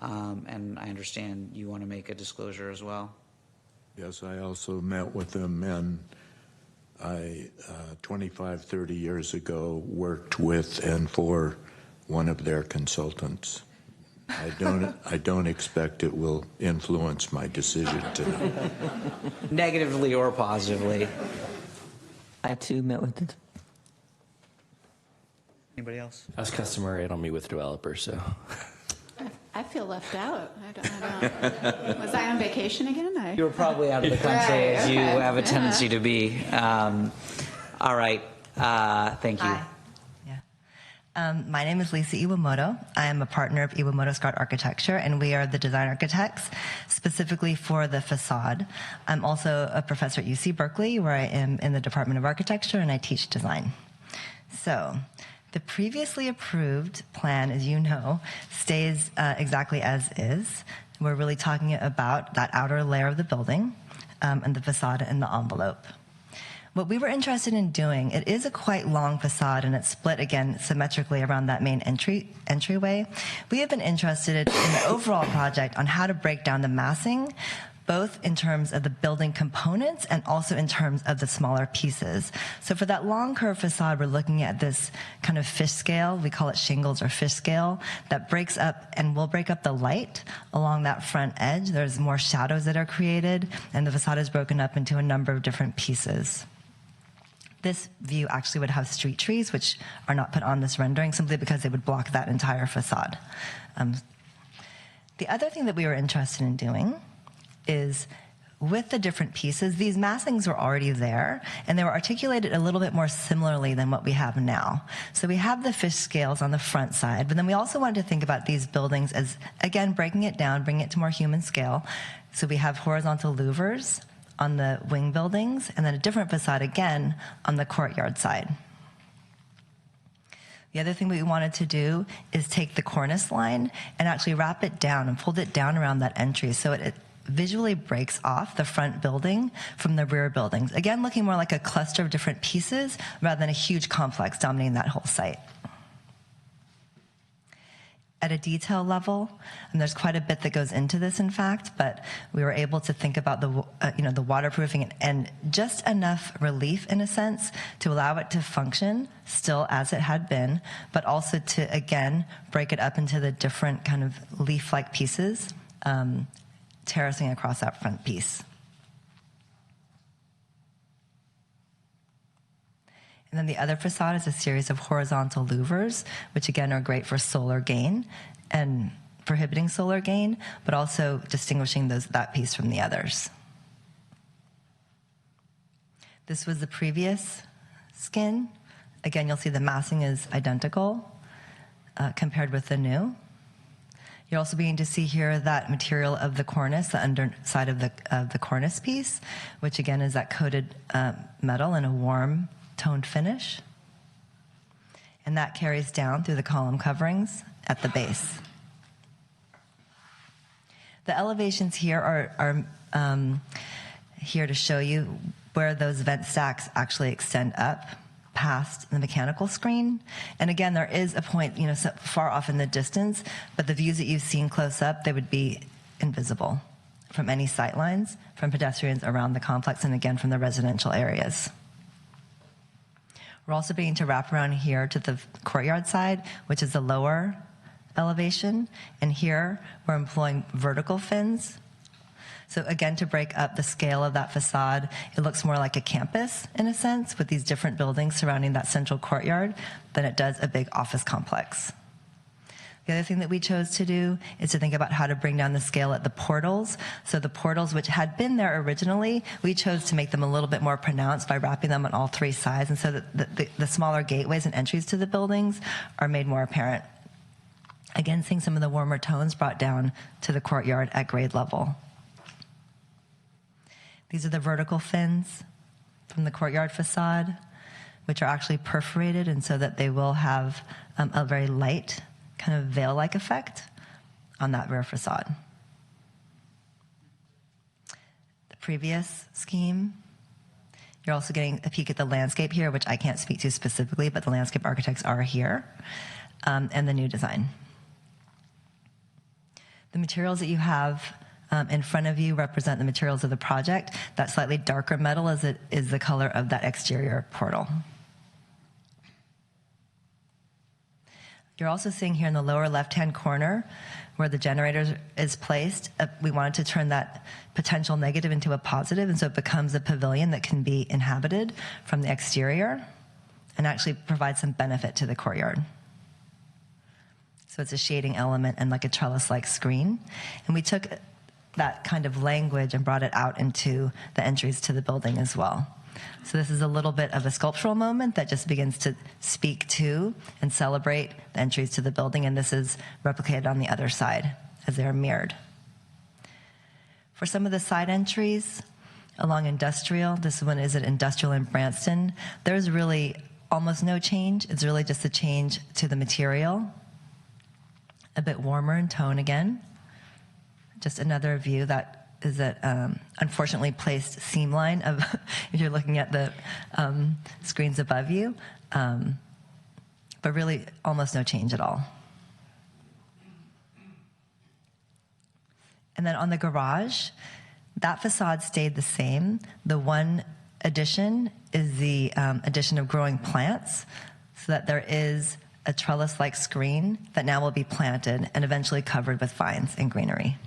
And I understand you want to make a disclosure as well. Yes, I also met with them, and I, 25, 30 years ago, worked with and for one of their consultants. I don't expect it will influence my decision tonight. Negatively or positively. I too met with it. Anybody else? As customary, I don't meet with developers, so. I feel left out. I don't. Was I on vacation again? You were probably out of the country, as you have a tendency to be. All right. Thank you. Hi. My name is Lisa Iwamoto. I am a partner of Iwamoto Scott Architecture, and we are the design architects specifically for the facade. I'm also a professor at UC Berkeley, where I am in the Department of Architecture, and I teach design. So the previously approved plan, as you know, stays exactly as is. We're really talking about that outer layer of the building and the facade and the envelope. What we were interested in doing, it is a quite long facade, and it's split, again, symmetrically around that main entryway. We have been interested in the overall project on how to break down the massing, both in terms of the building components and also in terms of the smaller pieces. So for that long curved facade, we're looking at this kind of fish scale, we call it shingles or fish scale, that breaks up and will break up the light along that front edge. There's more shadows that are created, and the facade is broken up into a number of different pieces. This view actually would have street trees, which are not put on this rendering simply because they would block that entire facade. The other thing that we were interested in doing is with the different pieces, these massings were already there, and they were articulated a little bit more similarly than what we have now. So we have the fish scales on the front side, but then we also wanted to think about these buildings as, again, breaking it down, bringing it to more human scale. So we have horizontal louvers on the wing buildings, and then a different facade again on the courtyard side. The other thing we wanted to do is take the cornice line and actually wrap it down and fold it down around that entry so it visually breaks off the front building from the rear buildings. Again, looking more like a cluster of different pieces rather than a huge complex dominating that whole site. At a detail level, and there's quite a bit that goes into this, in fact, but we were able to think about the waterproofing and just enough relief, in a sense, to allow it to function still as it had been, but also to, again, break it up into the different kind of leaf-like pieces, terracing across that front piece. And then the other facade is a series of horizontal louvers, which again are great for solar gain and prohibiting solar gain, but also distinguishing that piece from the others. This was the previous skin. Again, you'll see the massing is identical compared with the new. You're also beginning to see here that material of the cornice, the underside of the cornice piece, which again is that coated metal in a warm toned finish. And that carries down through the column coverings at the base. The elevations here are here to show you where those vent stacks actually extend up past the mechanical screen. And again, there is a point, so far off in the distance, but the views that you've seen close up, they would be invisible from any sight lines, from pedestrians around the complex, and again, from the residential areas. We're also beginning to wrap around here to the courtyard side, which is the lower elevation. And here, we're employing vertical fins. So again, to break up the scale of that facade, it looks more like a campus, in a sense, with these different buildings surrounding that central courtyard than it does a big office complex. The other thing that we chose to do is to think about how to bring down the scale at the portals. So the portals, which had been there originally, we chose to make them a little bit more pronounced by wrapping them on all three sides, and so that the smaller gateways and entries to the buildings are made more apparent. Again, seeing some of the warmer tones brought down to the courtyard at grade level. These are the vertical fins from the courtyard facade, which are actually perforated, and so that they will have a very light kind of veil-like effect on that rear facade. The previous scheme, you're also getting a peek at the landscape here, which I can't speak to specifically, but the landscape architects are here, and the new design. The materials that you have in front of you represent the materials of the project. That slightly darker metal is the color of that exterior portal. You're also seeing here in the lower left-hand corner where the generator is placed, we wanted to turn that potential negative into a positive, and so it becomes a pavilion that can be inhabited from the exterior and actually provide some benefit to the courtyard. So it's a shading element and like a trellis-like screen. And we took that kind of language and brought it out into the entries to the building as well. So this is a little bit of a sculptural moment that just begins to speak to and celebrate the entries to the building, and this is replicated on the other side as they are mirrored. For some of the side entries along Industrial, this one is at Industrial in Branston, there's really almost no change. It's really just a change to the material, a bit warmer in tone again. Just another view that is that unfortunately placed seam line of, if you're looking at the screens above you, but really almost no change at all. And then on the garage, that facade stayed the same. The one addition is the addition of growing plants, so that there is a trellis-like screen that now will be planted and eventually covered with vines and greenery.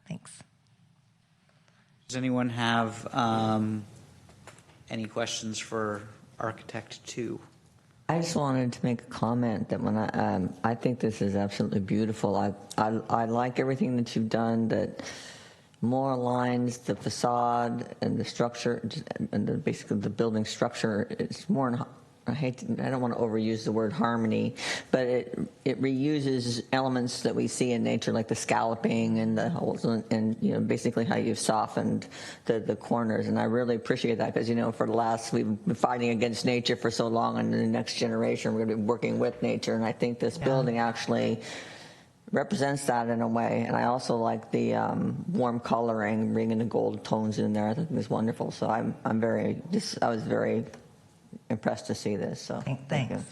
Thanks. Does anyone have any questions for Architect 2? I just wanted to make a comment that when I think this is absolutely beautiful. I like everything that you've done. That more aligns the facade and the structure and basically the building structure. It's more in, I don't want to overuse the word harmony, but it reuses elements that we see in nature, like the scalloping and the holes, and basically how you've softened the corners. And I really appreciate that because for the last, we've been fighting against nature for so long, and in the next generation we're going to be working with nature. And I think this building actually represents that in a way. And I also like the warm coloring, bringing the gold tones in there. I think it's wonderful. So I was very impressed to see this. So thank you.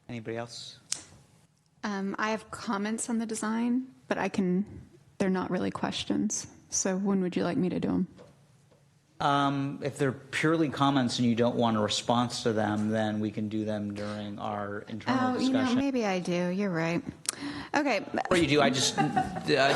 Anybody else? I have comments on the design, but they're not really questions. So when would you like me to do them? If they're purely comments and you don't want a response to them, then we can do them during our internal discussion. Maybe I do. You're right. Okay. Or you do. A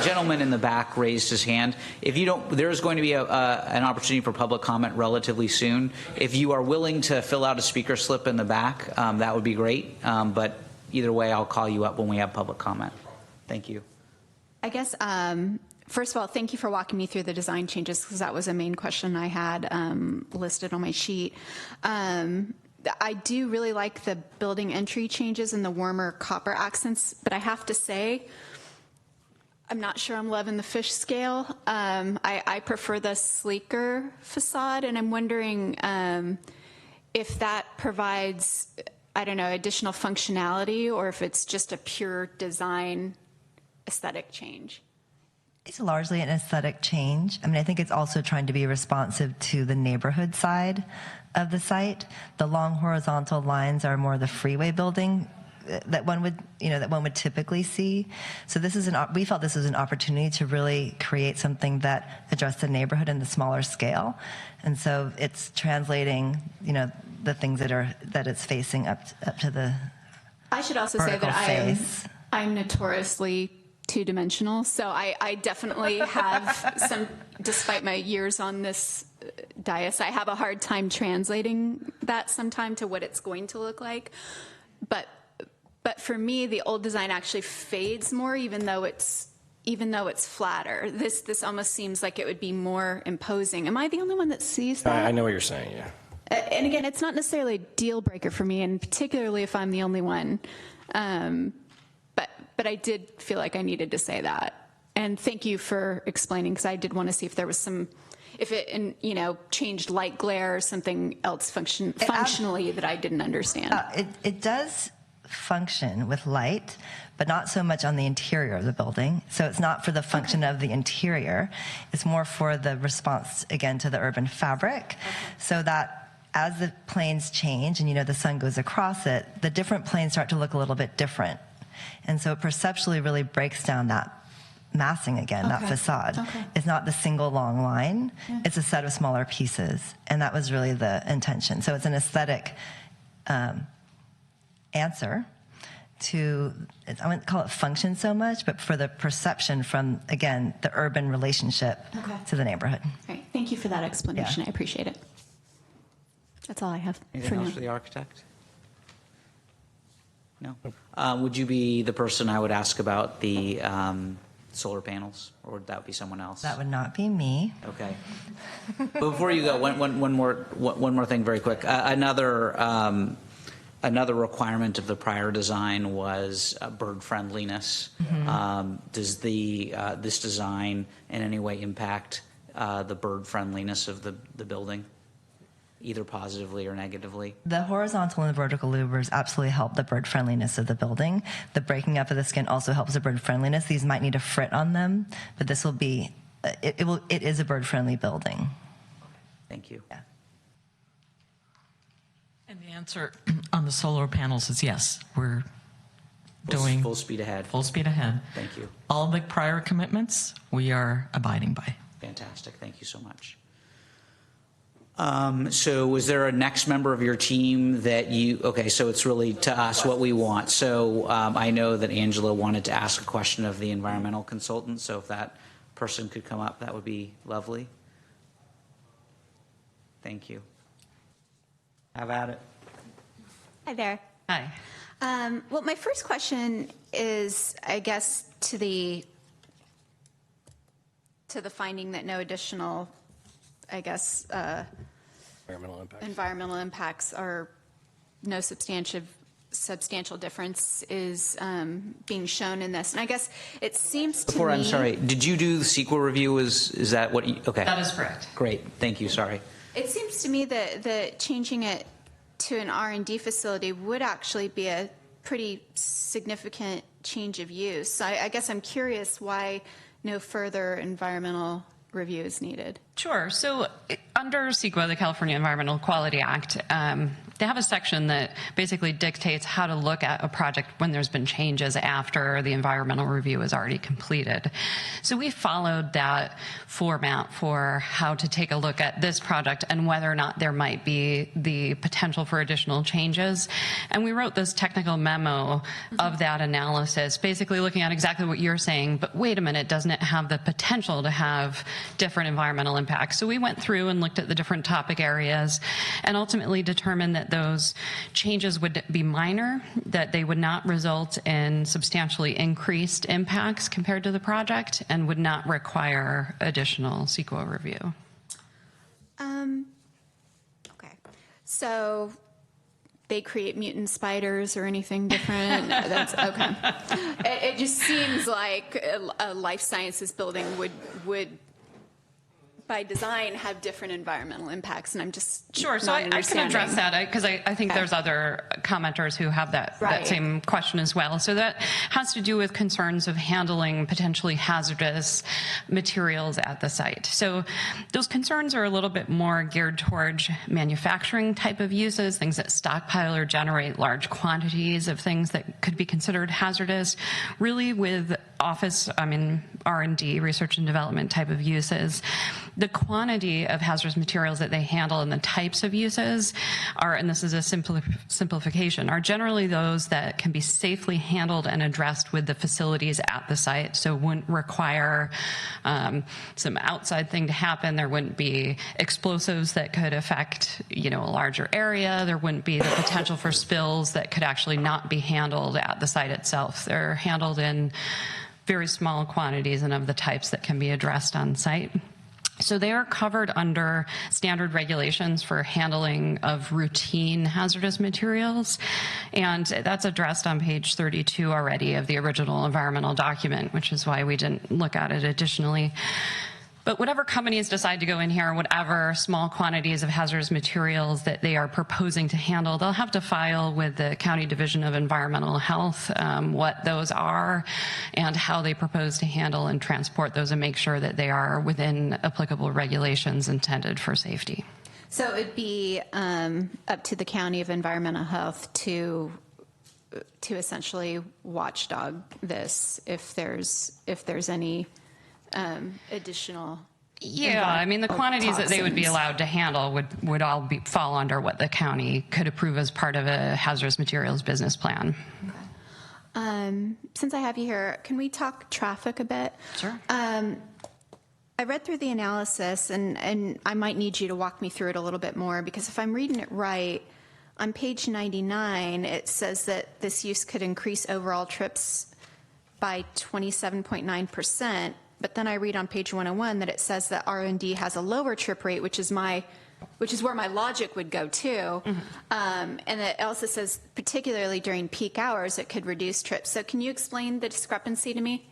gentleman in the back raised his hand. If you don't, there's going to be an opportunity for public comment relatively soon. If you are willing to fill out a speaker slip in the back, that would be great. But either way, I'll call you up when we have public comment. Thank you. I guess, first of all, thank you for walking me through the design changes, because that was a main question I had listed on my sheet. I do really like the building entry changes and the warmer copper accents, but I have to say, I'm not sure I'm loving the fish scale. I prefer the sleeker facade, and I'm wondering if that provides, I don't know, additional functionality, or if it's just a pure design aesthetic change. It's largely an aesthetic change. I mean, I think it's also trying to be responsive to the neighborhood side of the site. The long horizontal lines are more the freeway building that one would typically see. So we felt this was an opportunity to really create something that addressed the neighborhood in the smaller scale. And so it's translating, the things that it's facing up to the I should also say that I'm notoriously two-dimensional, so I definitely have some, despite my years on this dais, I have a hard time translating that sometime to what it's going to look like. But for me, the old design actually fades more, even though it's flatter. This almost seems like it would be more imposing. Am I the only one that sees that? I know what you're saying, yeah. And again, it's not necessarily a deal breaker for me, and particularly if I'm the only one. But I did feel like I needed to say that. And thank you for explaining, because I did want to see if there was if it changed light glare or something else functionally that I didn't understand. It does function with light, but not so much on the interior of the building. So it's not for the function of the interior. It's more for the response, again, to the urban fabric. So that as the planes change and, the sun goes across it, the different planes start to look a little bit different. And so it perceptually really breaks down that massing again, that facade. It's not the single long line. Yeah. It's a set of smaller pieces. And that was really the intention. So it's an aesthetic answer to, I wouldn't call it function so much, but for the perception from, again, the urban relationship to the neighborhood. All right. Thank you for that explanation. Yeah. I appreciate it. That's all I have. Anything else for the architect? No. Would you be the person I would ask about the solar panels, or would that be someone else? That would not be me. Okay. But before you go, one more thing, very quick. Another requirement of the prior design was bird friendliness. Mm-hmm. Does this design in any way impact the bird friendliness of the building, either positively or negatively? The horizontal and the vertical louvers absolutely help the bird friendliness of the building. The breaking up of the skin also helps the bird friendliness. These might need a frit on them, but this will be, it is a bird friendly building. Thank you. Yeah. And the answer on the solar panels is yes. We're doing full speed ahead. Full speed ahead. Thank you. All the prior commitments we are abiding by. Fantastic. Thank you so much. So was there a next member of your team that so it's really to us what we want. So I know that Angela wanted to ask a question of the environmental consultant. So if that person could come up, that would be lovely. Thank you. Have at it. Hi there. Hi. Well, my first question is, I guess, to the finding that no additional, I guess, environmental impacts or no substantial difference is being shown in this. And I guess it seems to me... I'm sorry, did you do the CEQA review? Is that what you... Okay. That is correct. Great, thank you, sorry. It seems to me that changing it to an R&D facility would actually be a pretty significant change of use. So I guess I'm curious why no further environmental review is needed. Sure. So under CEQA, the California Environmental Quality Act, they have a section that basically dictates how to look at a project when there's been changes after the environmental review is already completed. So we followed that format for how to take a look at this project and whether or not there might be the potential for additional changes. And we wrote this technical memo of that analysis, basically looking at exactly what you're saying, but wait a minute, doesn't it have the potential to have different environmental impacts? So we went through and looked at the different topic areas and ultimately determined that those changes would be minor, that they would not result in substantially increased impacts compared to the project, and would not require additional CEQA review. Okay. So they create mutant spiders or anything different? That's okay. It just seems like a life sciences building would by design have different environmental impacts, and I'm just sure. So I can address that because I think there's other commenters who have that same question as well. So that has to do with concerns of handling potentially hazardous materials at the site. So those concerns are a little bit more geared towards manufacturing type of uses, things that stockpile or generate large quantities of things that could be considered hazardous. Really, with R&D, research and development type of uses, the quantity of hazardous materials that they handle and the types of uses are, and this is a simplification, are generally those that can be safely handled and addressed with the facilities at the site. So wouldn't require some outside thing to happen. There wouldn't be explosives that could affect, a larger area. There wouldn't be the potential for spills that could actually not be handled at the site itself. They're handled in very small quantities and of the types that can be addressed on site. So they are covered under standard regulations for handling of routine hazardous materials, and that's addressed on page 32 already of the original environmental document, which is why we didn't look at it additionally. But whatever companies decide to go in here, whatever small quantities of hazardous materials that they are proposing to handle, they'll have to file with the County Division of Environmental Health what those are and how they propose to handle and transport those and make sure that they are within applicable regulations intended for safety. So it'd be up to the County of Environmental Health to essentially watchdog this if there's any additional. Yeah, the quantities that they would be allowed to handle would all fall under what the county could approve as part of a hazardous materials business plan. Okay. Since I have you here, can we talk traffic a bit? Sure. I read through the analysis, and I might need you to walk me through it a little bit more, because if I'm reading it right, on page 99, it says that this use could increase overall trips by 27.9%. But then I read on page 101 that it says that R&D has a lower trip rate, which is where my logic would go to. Mm-hmm. And it also says, particularly during peak hours, it could reduce trips. So can you explain the discrepancy to me?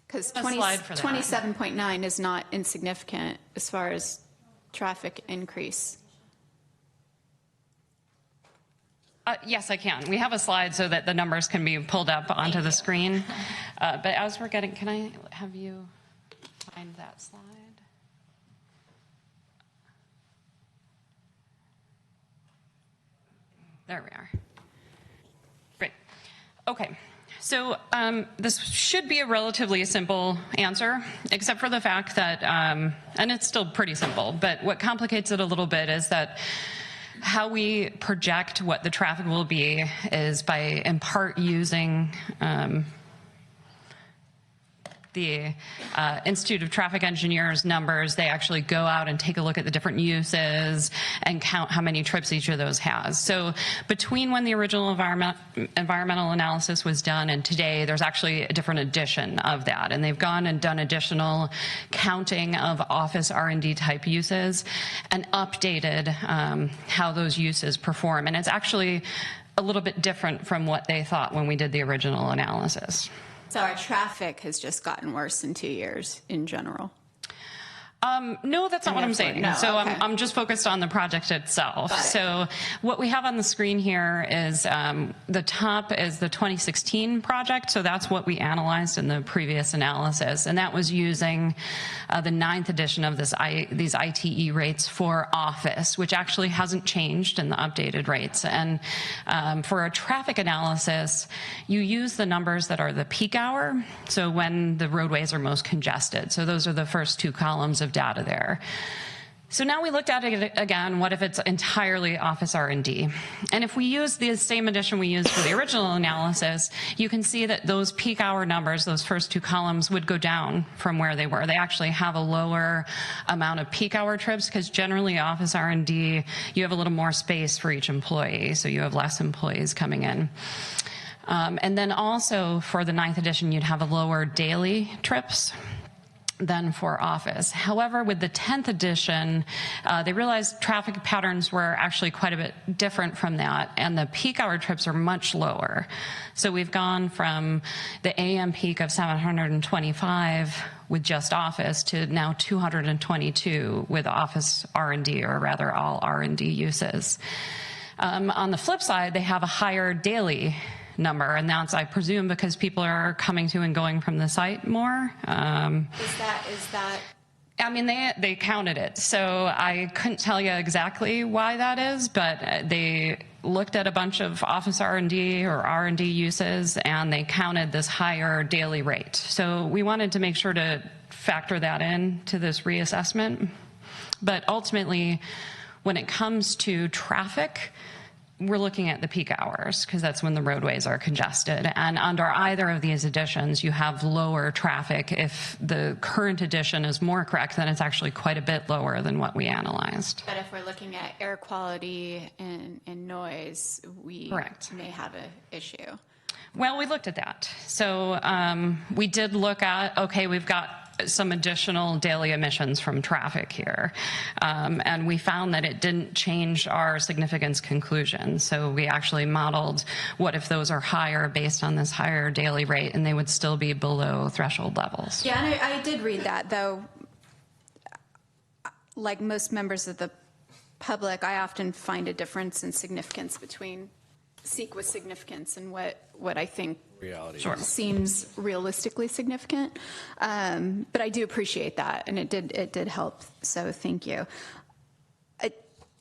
Because 27.9 is not insignificant as far as traffic increase. Yes, I can. We have a slide so that the numbers can be pulled up onto the screen. But as we're getting, can I have you find that slide? There we are. Great. Okay. So this should be a relatively simple answer, except for the fact that, and it's still pretty simple, but what complicates it a little bit is that how we project what the traffic will be is by, in part, using the Institute of Traffic Engineers numbers. They actually go out and take a look at the different uses and count how many trips each of those has. So between when the original environmental analysis was done and today, there's actually a different edition of that. And they've gone and done additional counting of office R&D type uses and updated how those uses perform. And it's actually a little bit different from what they thought when we did the original analysis. So our traffic has just gotten worse in 2 years in general? No, that's not what I'm saying. No, so okay. I'm just focused on the project itself. So what we have on the screen here is the top is the 2016 project. So that's what we analyzed in the previous analysis. And that was using the 9th edition of these ITE rates for office, which actually hasn't changed in the updated rates. And for a traffic analysis, you use the numbers that are the peak hour. So when the roadways are most congested. So those are the first 2 columns of data there. So now we looked at it again, what if it's entirely office R&D? And if we use the same addition we used for the original analysis, you can see that those peak hour numbers, those first 2 columns, would go down from where they were. They actually have a lower amount of peak hour trips because generally office R&D, you have a little more space for each employee, so you have less employees coming in. And then also for the 9th edition, you'd have a lower daily trips than for office. However, with the 10th edition, they realized traffic patterns were actually quite a bit different from that, and the peak hour trips are much lower. So we've gone from the AM peak of 725 with just office to now 222 with office R&D, or rather all R&D uses. On the flip side, they have a higher daily number, and that's, I presume, because people are coming to and going from the site more. Is that? I mean, they counted it, so I couldn't tell you exactly why that is, but they looked at a bunch of office R&D or R&D uses, and they counted this higher daily rate. So we wanted to make sure to factor that in to this reassessment. But ultimately, when it comes to traffic, we're looking at the peak hours because that's when the roadways are congested. And under either of these editions, you have lower traffic. If the current edition is more correct, then it's actually quite a bit lower than what we analyzed. But if we're looking at air quality and noise, we may have an issue. Well, we looked at that. So we did look at, okay, we've got some additional daily emissions from traffic here. And we found that it didn't change our significance conclusion. So we actually modeled what if those are higher based on this higher daily rate, and they would still be below threshold levels. Yeah, and I did read that, though. Like most members of the public, I often find a difference in significance between seek with significance and what I think reality seems realistically significant. But I do appreciate that, and it did help. So thank you.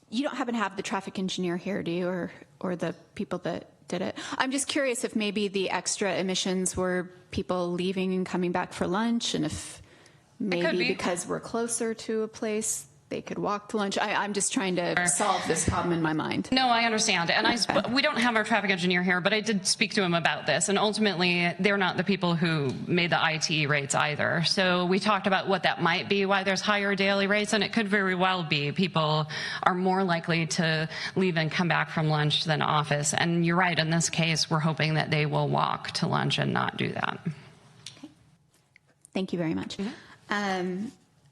You don't happen to have the traffic engineer here, do you, or the people that did it? I'm just curious if maybe the extra emissions were people leaving and coming back for lunch, and if maybe because we're closer to a place, they could walk to lunch. I'm just trying to solve this problem in my mind. No, I understand. And we don't have our traffic engineer here, but I did speak to him about this. And ultimately, they're not the people who made the ITE rates either. So we talked about what that might be, why there's higher daily rates. And it could very well be people are more likely to leave and come back from lunch than office. And you're right, in this case, we're hoping that they will walk to lunch and not do that. Okay. Thank you very much.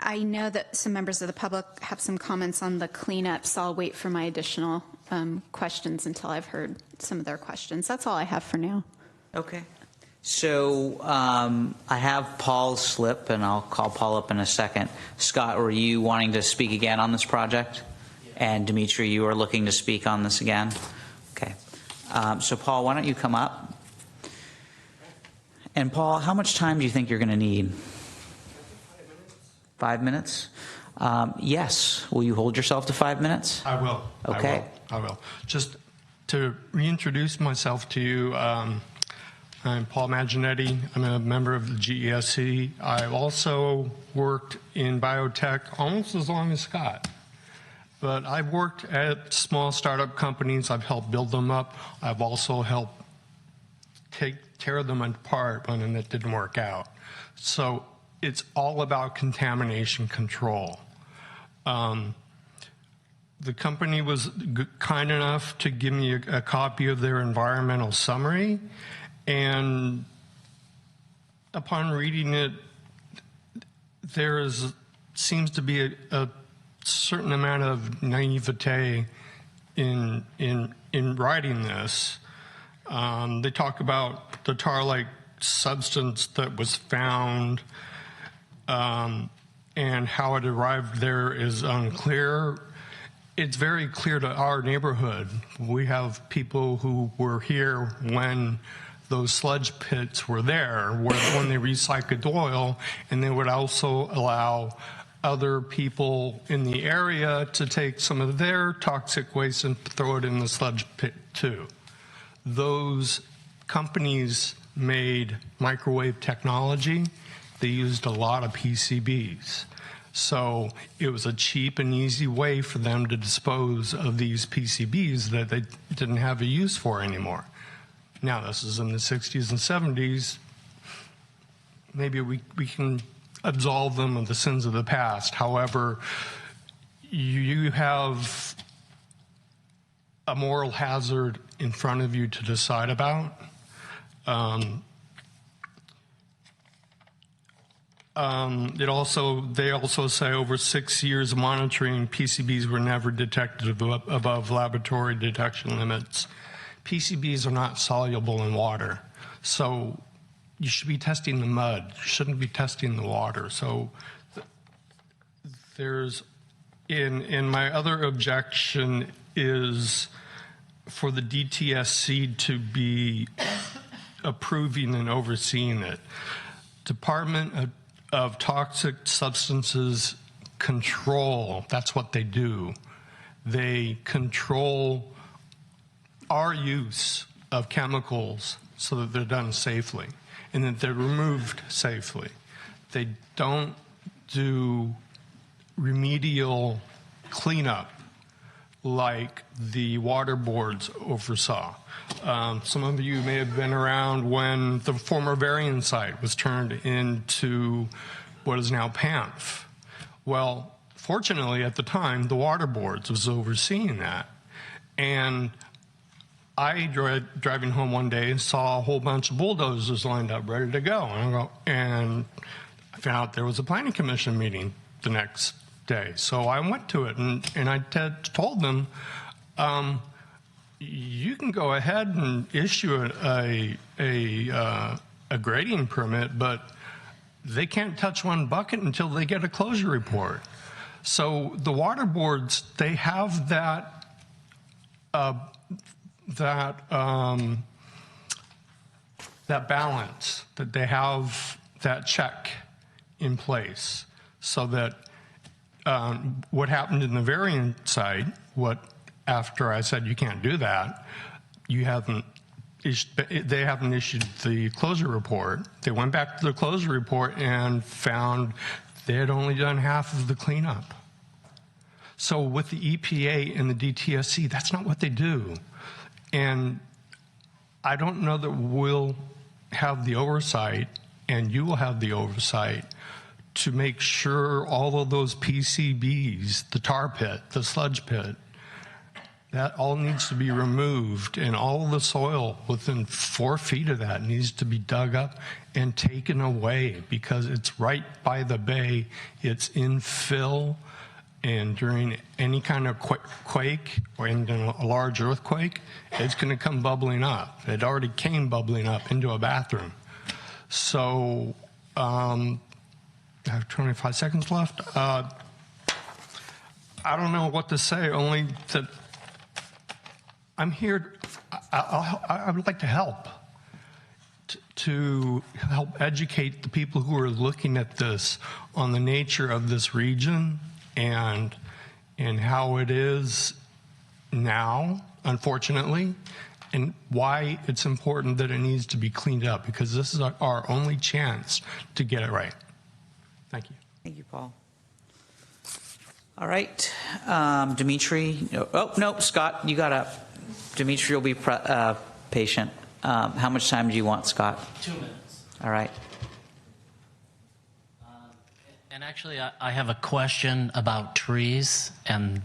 I know that some members of the public have some comments on the cleanup, so I'll wait for my additional questions until I've heard some of their questions. That's all I have for now. Okay. So I have Paul's slip, and I'll call Paul up in a second. Scott, were you wanting to speak again on this project? And Dimitri, you are looking to speak on this again? Okay. So Paul, why don't you come up? And Paul, how much time do you think you're going to need? 5 minutes? Yes. Will you hold yourself to 5 minutes? I will. Okay. I will. Just to reintroduce myself to you, I'm Paul Maginetti. I'm a member of the GESC. I've also worked in biotech almost as long as Scott. But I've worked at small startup companies. I've helped build them up. I've also helped tear them apart, and then it didn't work out. So it's all about contamination control. The company was kind enough to give me a copy of their environmental summary, and upon reading it, seems to be a certain amount of naivete in writing this. They talk about the tar-like substance that was found, and how it arrived there is unclear. It's very clear to our neighborhood. We have people who were here when those sludge pits were there, when they recycled oil, and they would also allow other people in the area to take some of their toxic waste and throw it in the sludge pit too. Those companies made microwave technology. They used a lot of PCBs. So it was a cheap and easy way for them to dispose of these PCBs that they didn't have a use for anymore. Now, this is in the 60s and 70s. Maybe we can absolve them of the sins of the past. However, you have a moral hazard in front of you to decide about. They also say over 6 years of monitoring, PCBs were never detected above laboratory detection limits. PCBs are not soluble in water, so you should be testing the mud. You shouldn't be testing the water. So in my other objection is for the DTSC to be approving and overseeing it. Department of Toxic Substances Control, that's what they do. They control our use of chemicals so that they're done safely and that they're removed safely. They don't do remedial cleanup like the water boards oversaw. Some of you may have been around when the former Varian site was turned into what is now PAMF. Well, fortunately at the time, the water boards was overseeing that. And I driving home one day and saw a whole bunch of bulldozers lined up ready to go. And I found out there was a planning commission meeting the next day. So I went to it and I told them, you can go ahead and issue a grading permit, but they can't touch one bucket until they get a closure report. So the water boards, they have that balance, that they have that check in place, so that what happened in the Varian site, after I said you can't do that, they haven't issued the closure report. They went back to the closure report and found they had only done half of the cleanup. So with the EPA and the DTSC, that's not what they do. And I don't know that we'll have the oversight, and you will have the oversight, to make sure all of those PCBs, the tar pit, the sludge pit, that all needs to be removed, and all the soil within 4 feet of that needs to be dug up and taken away, because it's right by the bay. It's in fill, and during any kind of quake or in a large earthquake, it's going to come bubbling up. It already came bubbling up into a bathroom. So I have 25 seconds left. I don't know what to say, only that I'm here. I would like to help, to help educate the people who are looking at this on the nature of this region and how it is now, unfortunately, and why it's important that it needs to be cleaned up, because this is our only chance to get it right. Thank you. Thank you, Paul. All right, Dimitri. Oh, no, Scott, you got up. Dimitri will be patient. How much time do you want, Scott? 2 minutes. All right. And actually, I have a question about trees, and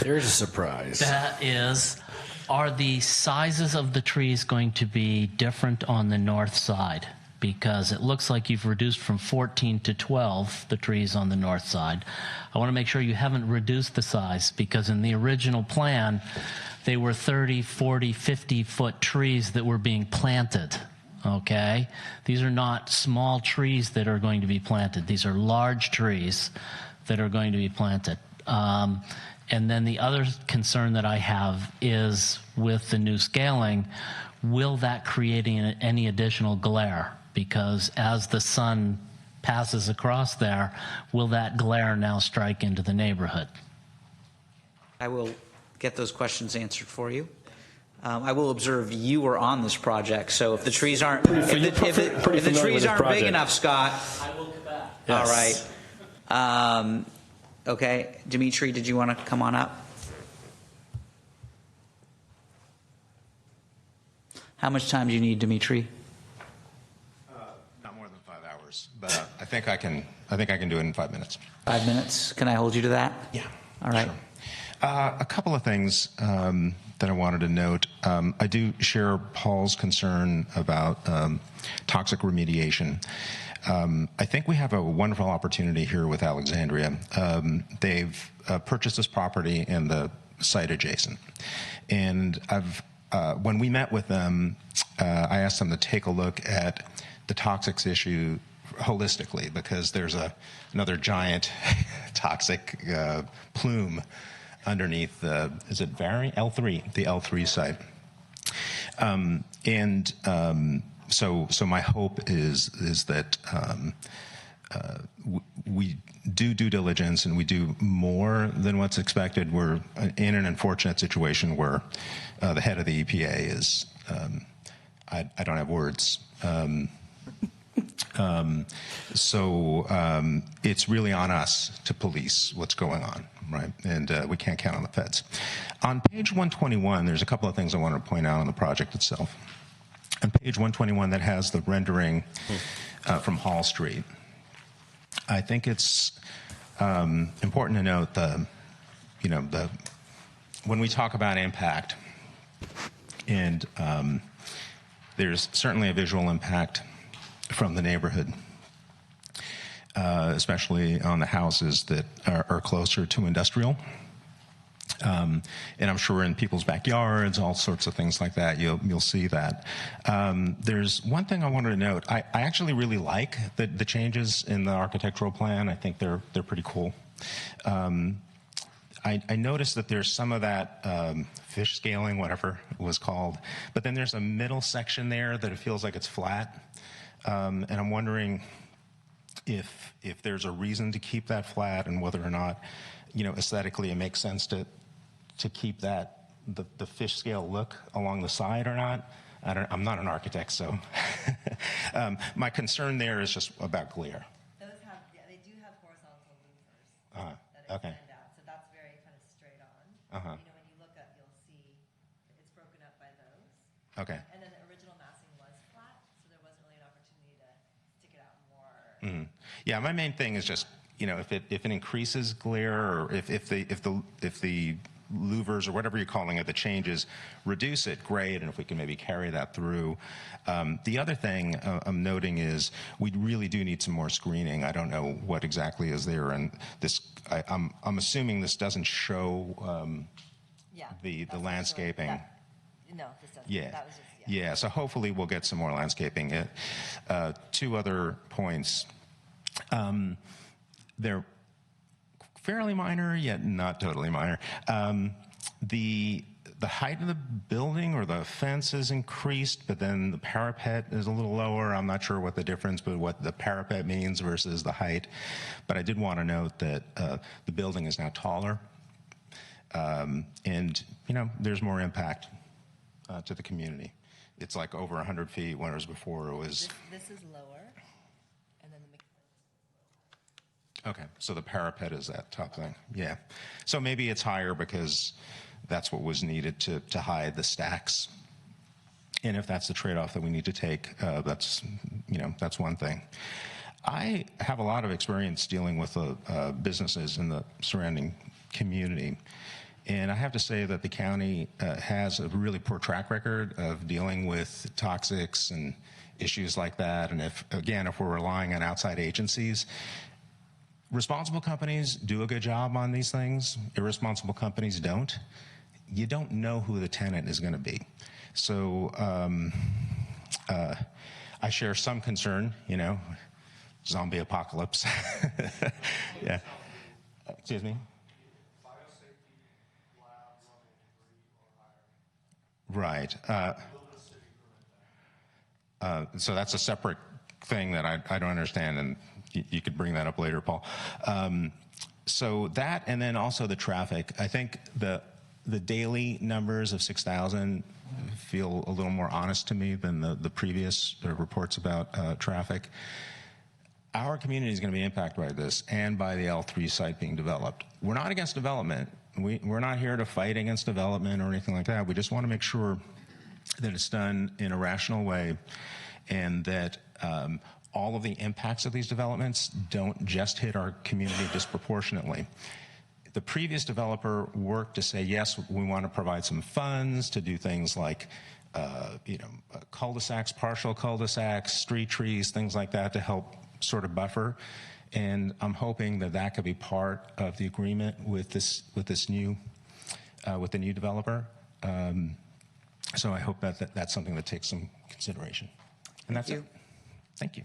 there's a surprise. That is, are the sizes of the trees going to be different on the north side? Because it looks like you've reduced from 14 to 12 the trees on the north side. I want to make sure you haven't reduced the size, because in the original plan, they were 30, 40, 50-foot trees that were being planted. Okay? These are not small trees that are going to be planted. These are large trees that are going to be planted. And then the other concern that I have is with the new scaling, will that create any additional glare? Because as the sun passes across there, will that glare now strike into the neighborhood? I will get those questions answered for you. I will observe you were on this project, so if the trees aren't big enough, Scott. I will come back. Yes. All right. Okay, Dimitri, did you want to come on up? How much time do you need, Dimitri? Not more than 5 hours, but I think I can do it in 5 minutes. 5 minutes. Can I hold you to that? Yeah. All right. Sure. A couple of things that I wanted to note. I do share Paul's concern about toxic remediation. I think we have a wonderful opportunity here with Alexandria. They've purchased this property and the site adjacent. And when we met with them, I asked them to take a look at the toxics issue holistically, because there's another giant toxic plume underneath is it L3, the L3 site. So my hope is that we do due diligence and we do more than what's expected. We're in an unfortunate situation where the head of the EPA is, I don't have words. It's really on us to police what's going on, right? And we can't count on the feds. On page 121, there's a couple of things I want to point out on the project itself. On page 121, that has the rendering from Hall Street. I think it's important to note when we talk about impact, and there's certainly a visual impact from the neighborhood, especially on the houses that are closer to industrial. And I'm sure in people's backyards, all sorts of things like that, you'll see that. There's one thing I wanted to note. I actually really like the changes in the architectural plan. I think they're pretty cool. I noticed that there's some of that fish scaling, whatever it was called, but then there's a middle section there that it feels like it's flat. And I'm wondering if there's a reason to keep that flat, and whether or not, aesthetically it makes sense to keep that the fish scale look along the side or not. I'm not an architect, so my concern there is just about glare. They do have horizontal louvers that Okay. extend out, so that's very kind of straight on. Uh-huh. When you look up, you'll see it's broken up by those. Okay. And then the original massing was flat, so there wasn't really an opportunity to stick it out more. Mm-hmm. Yeah, my main thing is just if it increases glare, or if the louvers or whatever you're calling it, the changes, reduce it, great, and if we can maybe carry that through. The other thing I'm noting is we really do need some more screening. I don't know what exactly is there, and this I'm assuming this doesn't show the landscaping. No, this doesn't. Yeah. That was just, Yeah, so hopefully we'll get some more landscaping. Two other points. They're fairly minor, yet not totally minor. The height of the building or the fence is increased, but then the parapet is a little lower. I'm not sure what the difference, but what the parapet means versus the height. But I did want to note that the building is now taller, and there's more impact to the community. It's like over 100 feet, whereas before it was. This is lower. Okay, so the parapet is that top thing. Yeah. So maybe it's higher because that's what was needed to hide the stacks And if that's the trade-off that we need to take, that's one thing. I have a lot of experience dealing with businesses in the surrounding community. And I have to say that the county has a really poor track record of dealing with toxics and issues like that. And if we're relying on outside agencies, responsible companies do a good job on these things. Irresponsible companies don't. You don't know who the tenant is going to be. So I share some concern, zombie apocalypse. Yeah. Excuse me? Right. So that's a separate thing that I don't understand, and you could bring that up later, Paul. So that, and then also the traffic. I think the daily numbers of 6,000 feel a little more honest to me than the previous reports about traffic. Our community is going to be impacted by this and by the L3 site being developed. We're not against development. We're not here to fight against development or anything like that. We just want to make sure that it's done in a rational way and that all of the impacts of these developments don't just hit our community disproportionately. The previous developer worked to say, yes, we want to provide some funds to do things like cul-de-sacs, partial cul-de-sacs, street trees, things like that to help sort of buffer. And I'm hoping that that could be part of the agreement with the new developer. So I hope that's something that takes some consideration. And that's it. Thank you.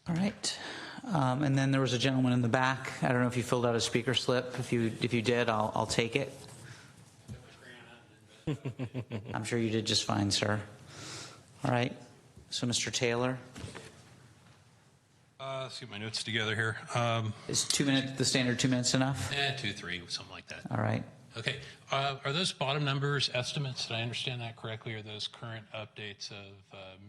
All right. And then there was a gentleman in the back. I don't know if you filled out a speaker slip. If you did, I'll take it. I'm sure you did just fine, sir. All right. So, Mr. Taylor. Let's get my notes together here. Is 2 minutes, the standard 2 minutes enough? 2, 3, something like that. All right. Okay. Are those bottom numbers estimates? Did I understand that correctly? Are those current updates of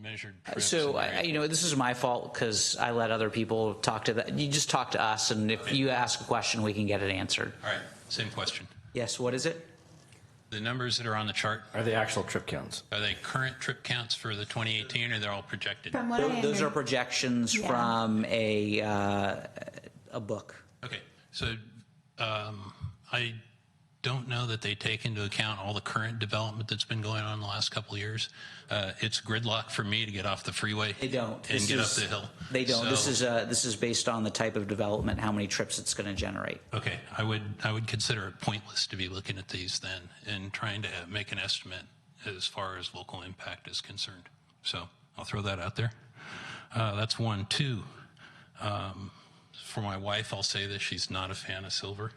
measured trips? So, this is my fault because I let other people talk to that. You just talk to us, and if you ask a question, we can get it answered. All right. Same question. Yes. What is it? The numbers that are on the chart, are the actual trip counts? Are they current trip counts for the 2018, or they're all projected? From what Those are projections from a book. Okay. So I don't know that they take into account all the current development that's been going on in the last couple of years. It's gridlock for me to get off the freeway. They don't. And get up the hill. They don't. So, this is based on the type of development, how many trips it's going to generate. Okay, I would consider it pointless to be looking at these then and trying to make an estimate as far as local impact is concerned. So I'll throw that out there. That's one. Two, for my wife, I'll say that she's not a fan of silver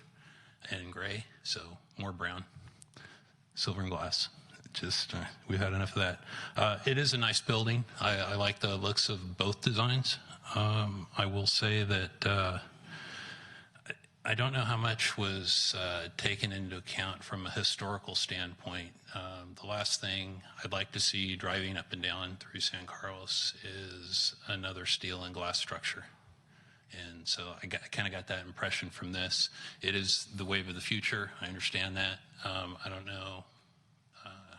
and gray, so more brown, silver and glass. Just we've had enough of that. It is a nice building. I like the looks of both designs. I will say that I don't know how much was taken into account from a historical standpoint. The last thing I'd like to see driving up and down through San Carlos is another steel and glass structure. And so I kind of got that impression from this. It is the wave of the future. I understand that. I don't know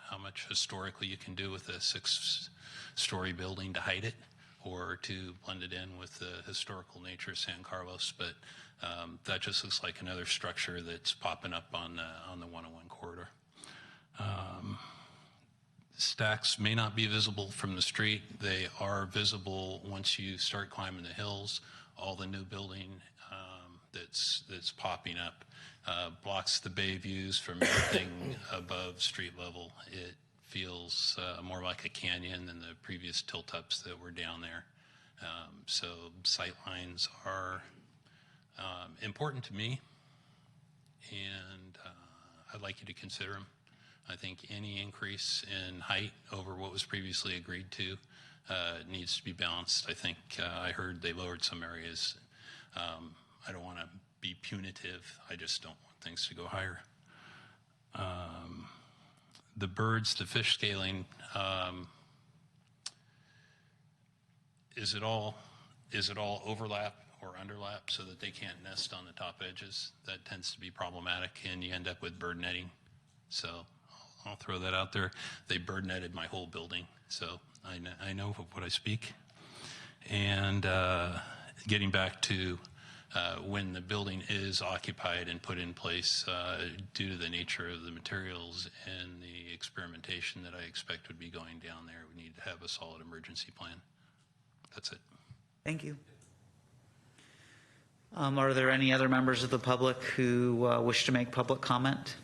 how much historically you can do with a 6-story building to hide it or to blend it in with the historical nature of San Carlos, but that just looks like another structure that's popping up on the 101 corridor. Stacks may not be visible from the street. They are visible once you start climbing the hills. All the new building that's popping up blocks the bay views from everything above street level. It feels more like a canyon than the previous tilt-ups that were down there. So sight lines are important to me, and I'd like you to consider them. I think any increase in height over what was previously agreed to needs to be balanced. I think I heard they lowered some areas. I don't want to be punitive. I just don't want things to go higher. The birds, the fish scaling, is it all overlap or underlap so that they can't nest on the top edges? That tends to be problematic, and you end up with bird netting. So I'll throw that out there. They bird netted my whole building, so I know what I speak. And getting back to when the building is occupied and put in place, due to the nature of the materials and the experimentation that I expect would be going down there, we need to have a solid emergency plan. That's it. Thank you. Are there any other members of the public who wish to make public comment?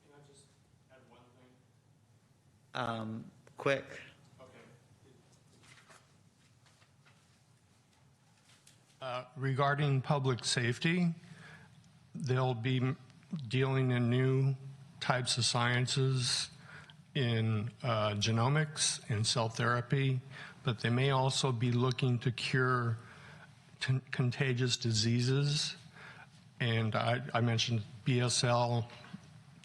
Can I just add one thing? Quick. Regarding public safety, they'll be dealing in new types of sciences in genomics and cell therapy, but they may also be looking to cure contagious diseases. And I mentioned BSL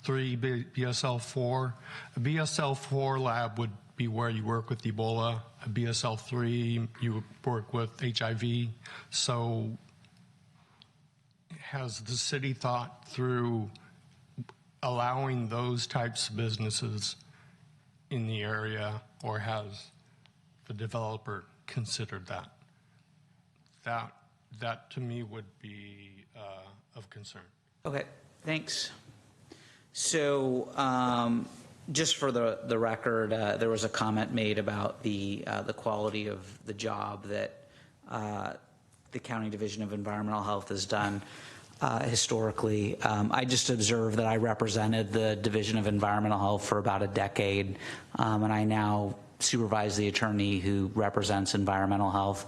3, BSL 4. A BSL 4 lab would be where you work with Ebola. A BSL 3, you would work with HIV. So has the city thought through allowing those types of businesses in the area, or has the developer considered that? That to me would be of concern. Okay, thanks. So just for the record, there was a comment made about the quality of the job that the County Division of Environmental Health has done historically. I just observed that I represented the Division of Environmental Health for about a decade, and I now supervise the attorney who represents environmental health.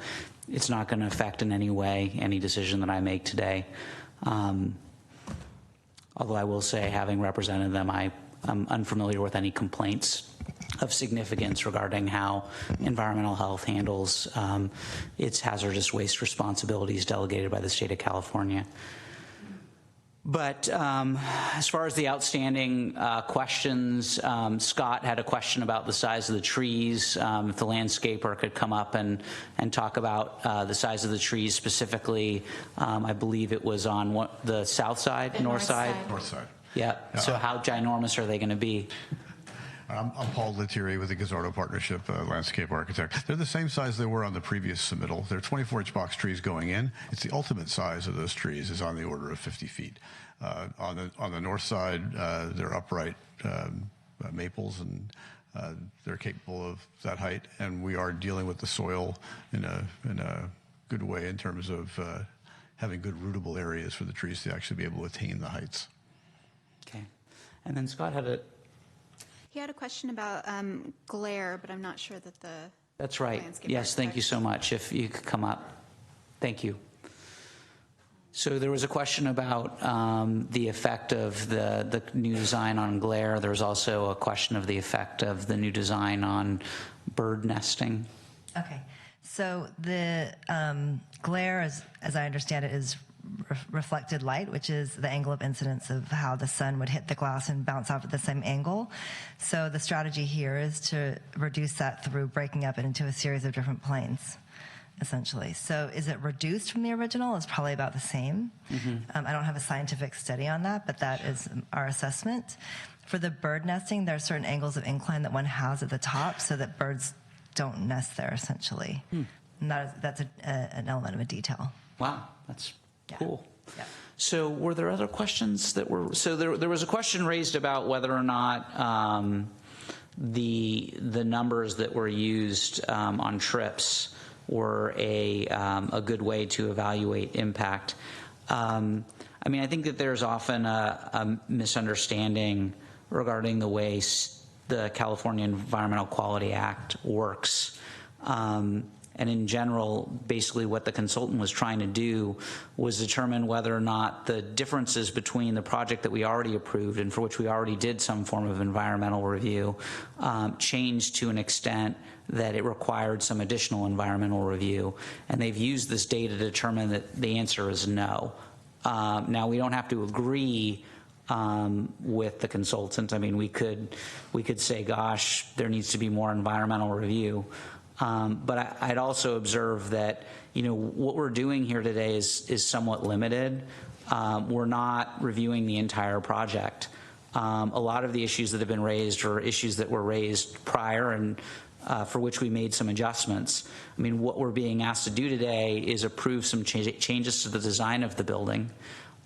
It's not going to affect in any way any decision that I make today. Although I will say, having represented them, I'm unfamiliar with any complaints of significance regarding how environmental health handles its hazardous waste responsibilities delegated by the state of California. But as far as the outstanding questions, Scott had a question about the size of the trees. If the landscaper could come up and talk about the size of the trees specifically. I believe it was on the south side, north side? North side. Yeah. So how ginormous are they going to be? I'm Paul Lettieri with the Gazzardo Partnership, landscape architect. They're the same size they were on the previous submittal. They're 24-inch box trees going in. It's the ultimate size of those trees is on the order of 50 feet. On the north side, they're upright maples, and they're capable of that height. And we are dealing with the soil in a good way in terms of having good rootable areas for the trees to actually be able to attain the heights. Okay. And then Scott had He had a question about glare, but I'm not sure that the That's right. Yes, thank you so much. If you could come up. Thank you. So there was a question about the effect of the new design on glare. There was also a question of the effect of the new design on bird nesting. Okay. So the glare, as I understand it, is reflected light, which is the angle of incidence of how the sun would hit the glass and bounce off at the same angle. So the strategy here is to reduce that through breaking up it into a series of different planes, essentially. So is it reduced from the original? It's probably about the same. I don't have a scientific study on that, but that is our assessment. For the bird nesting, there are certain angles of incline that one has at the top so that birds don't nest there, essentially. And that's an element of a detail. Wow, that's cool. Yeah. So were there other questions that were, so there was a question raised about whether or not the numbers that were used on trips were a good way to evaluate impact. I mean, I think that there's often a misunderstanding regarding the way the California Environmental Quality Act works. And in general, basically what the consultant was trying to do was determine whether or not the differences between the project that we already approved and for which we already did some form of environmental review changed to an extent that it required some additional environmental review. And they've used this data to determine that the answer is no. Now, we don't have to agree with the consultant. I mean, we could say, gosh, there needs to be more environmental review. But I'd also observe that, you know, what we're doing here today is somewhat limited. We're not reviewing the entire project. A lot of the issues that have been raised are issues that were raised prior and for which we made some adjustments. I mean, what we're being asked to do today is approve some changes to the design of the building,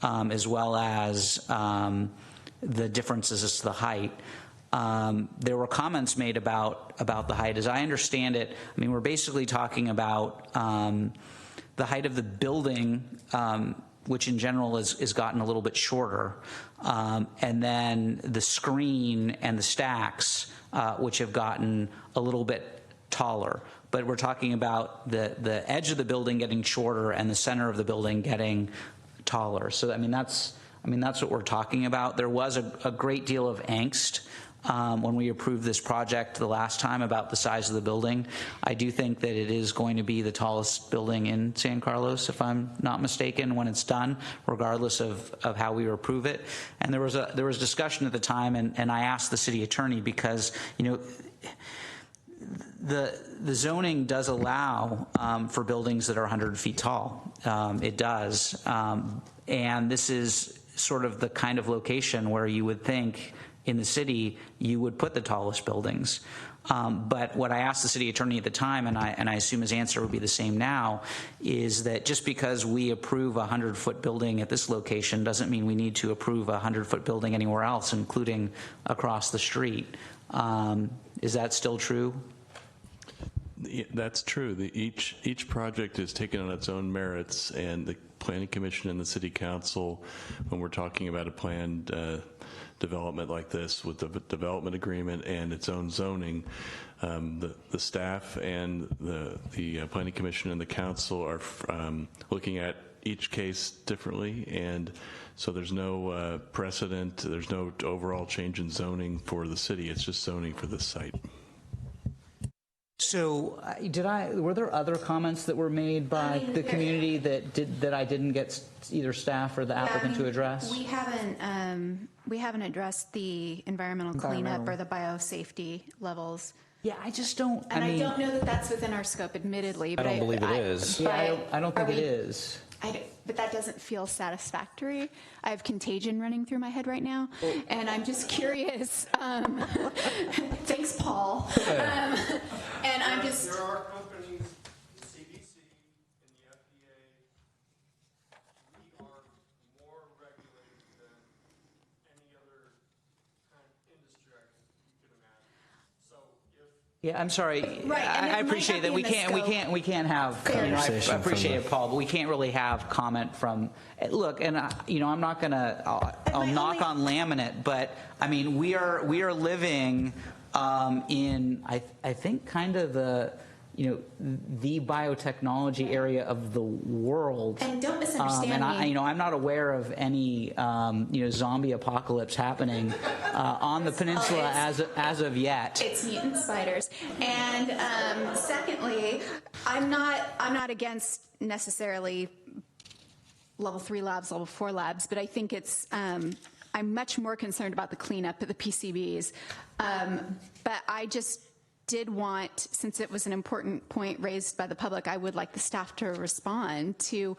as well as the differences as to the height. There were comments made about the height. As I understand it, I mean, we're basically talking about the height of the building, which in general is gotten a little bit shorter, and then the screen and the stacks, which have gotten a little bit taller. But we're talking about the edge of the building getting shorter and the center of the building getting taller. So I mean that's what we're talking about. There was a great deal of angst when we approved this project the last time about the size of the building. I do think that it is going to be the tallest building in San Carlos, if I'm not mistaken, when it's done, regardless of how we approve it. And there was discussion at the time, and I asked the city attorney because, you know, the zoning does allow for buildings that are 100 feet tall. It does. And this is sort of the kind of location where you would think in the city you would put the tallest buildings. But what I asked the city attorney at the time, and I assume his answer would be the same now, is that just because we approve a 100-foot building at this location doesn't mean we need to approve a 100-foot building anywhere else, including across the street. Is that still true? Yeah, that's true. Each project is taken on its own merits, and the Planning Commission and the City Council, when we're talking about a planned development like this with the development agreement and its own zoning, the staff and the Planning Commission and the Council are looking at each case differently, and so there's no precedent, there's no overall change in zoning for the city, it's just zoning for this site. So were there other comments that were made by the community that I didn't get either staff or the applicant to address? We haven't addressed the environmental cleanup or the biosafety levels. Yeah, I just don't. I don't know that that's within our scope, admittedly. But I don't believe it is. Yeah, I don't think it is. But that doesn't feel satisfactory. I have Contagion running through my head right now, and I'm just curious. Thanks, Paul. And I'm just. There are companies, the CDC and the FDA, we are more regulated than any other kind of industry you can imagine. So if Yeah, I'm sorry. Right, I appreciate that. We can't have. You know, I appreciate it, Paul, but we can't really have comment from. Look, and I'm not gonna. I'll knock on laminate, but I mean, we are living in I think kind of the biotechnology area of the world. And don't misunderstand and me. I'm not aware of any zombie apocalypse happening on the peninsula as of yet. It's mutant spiders. And secondly, I'm not against necessarily level 3 labs, level 4 labs, but I think it's I'm much more concerned about the cleanup of the PCBs. But I just did want, since it was an important point raised by the public, I would like the staff to respond to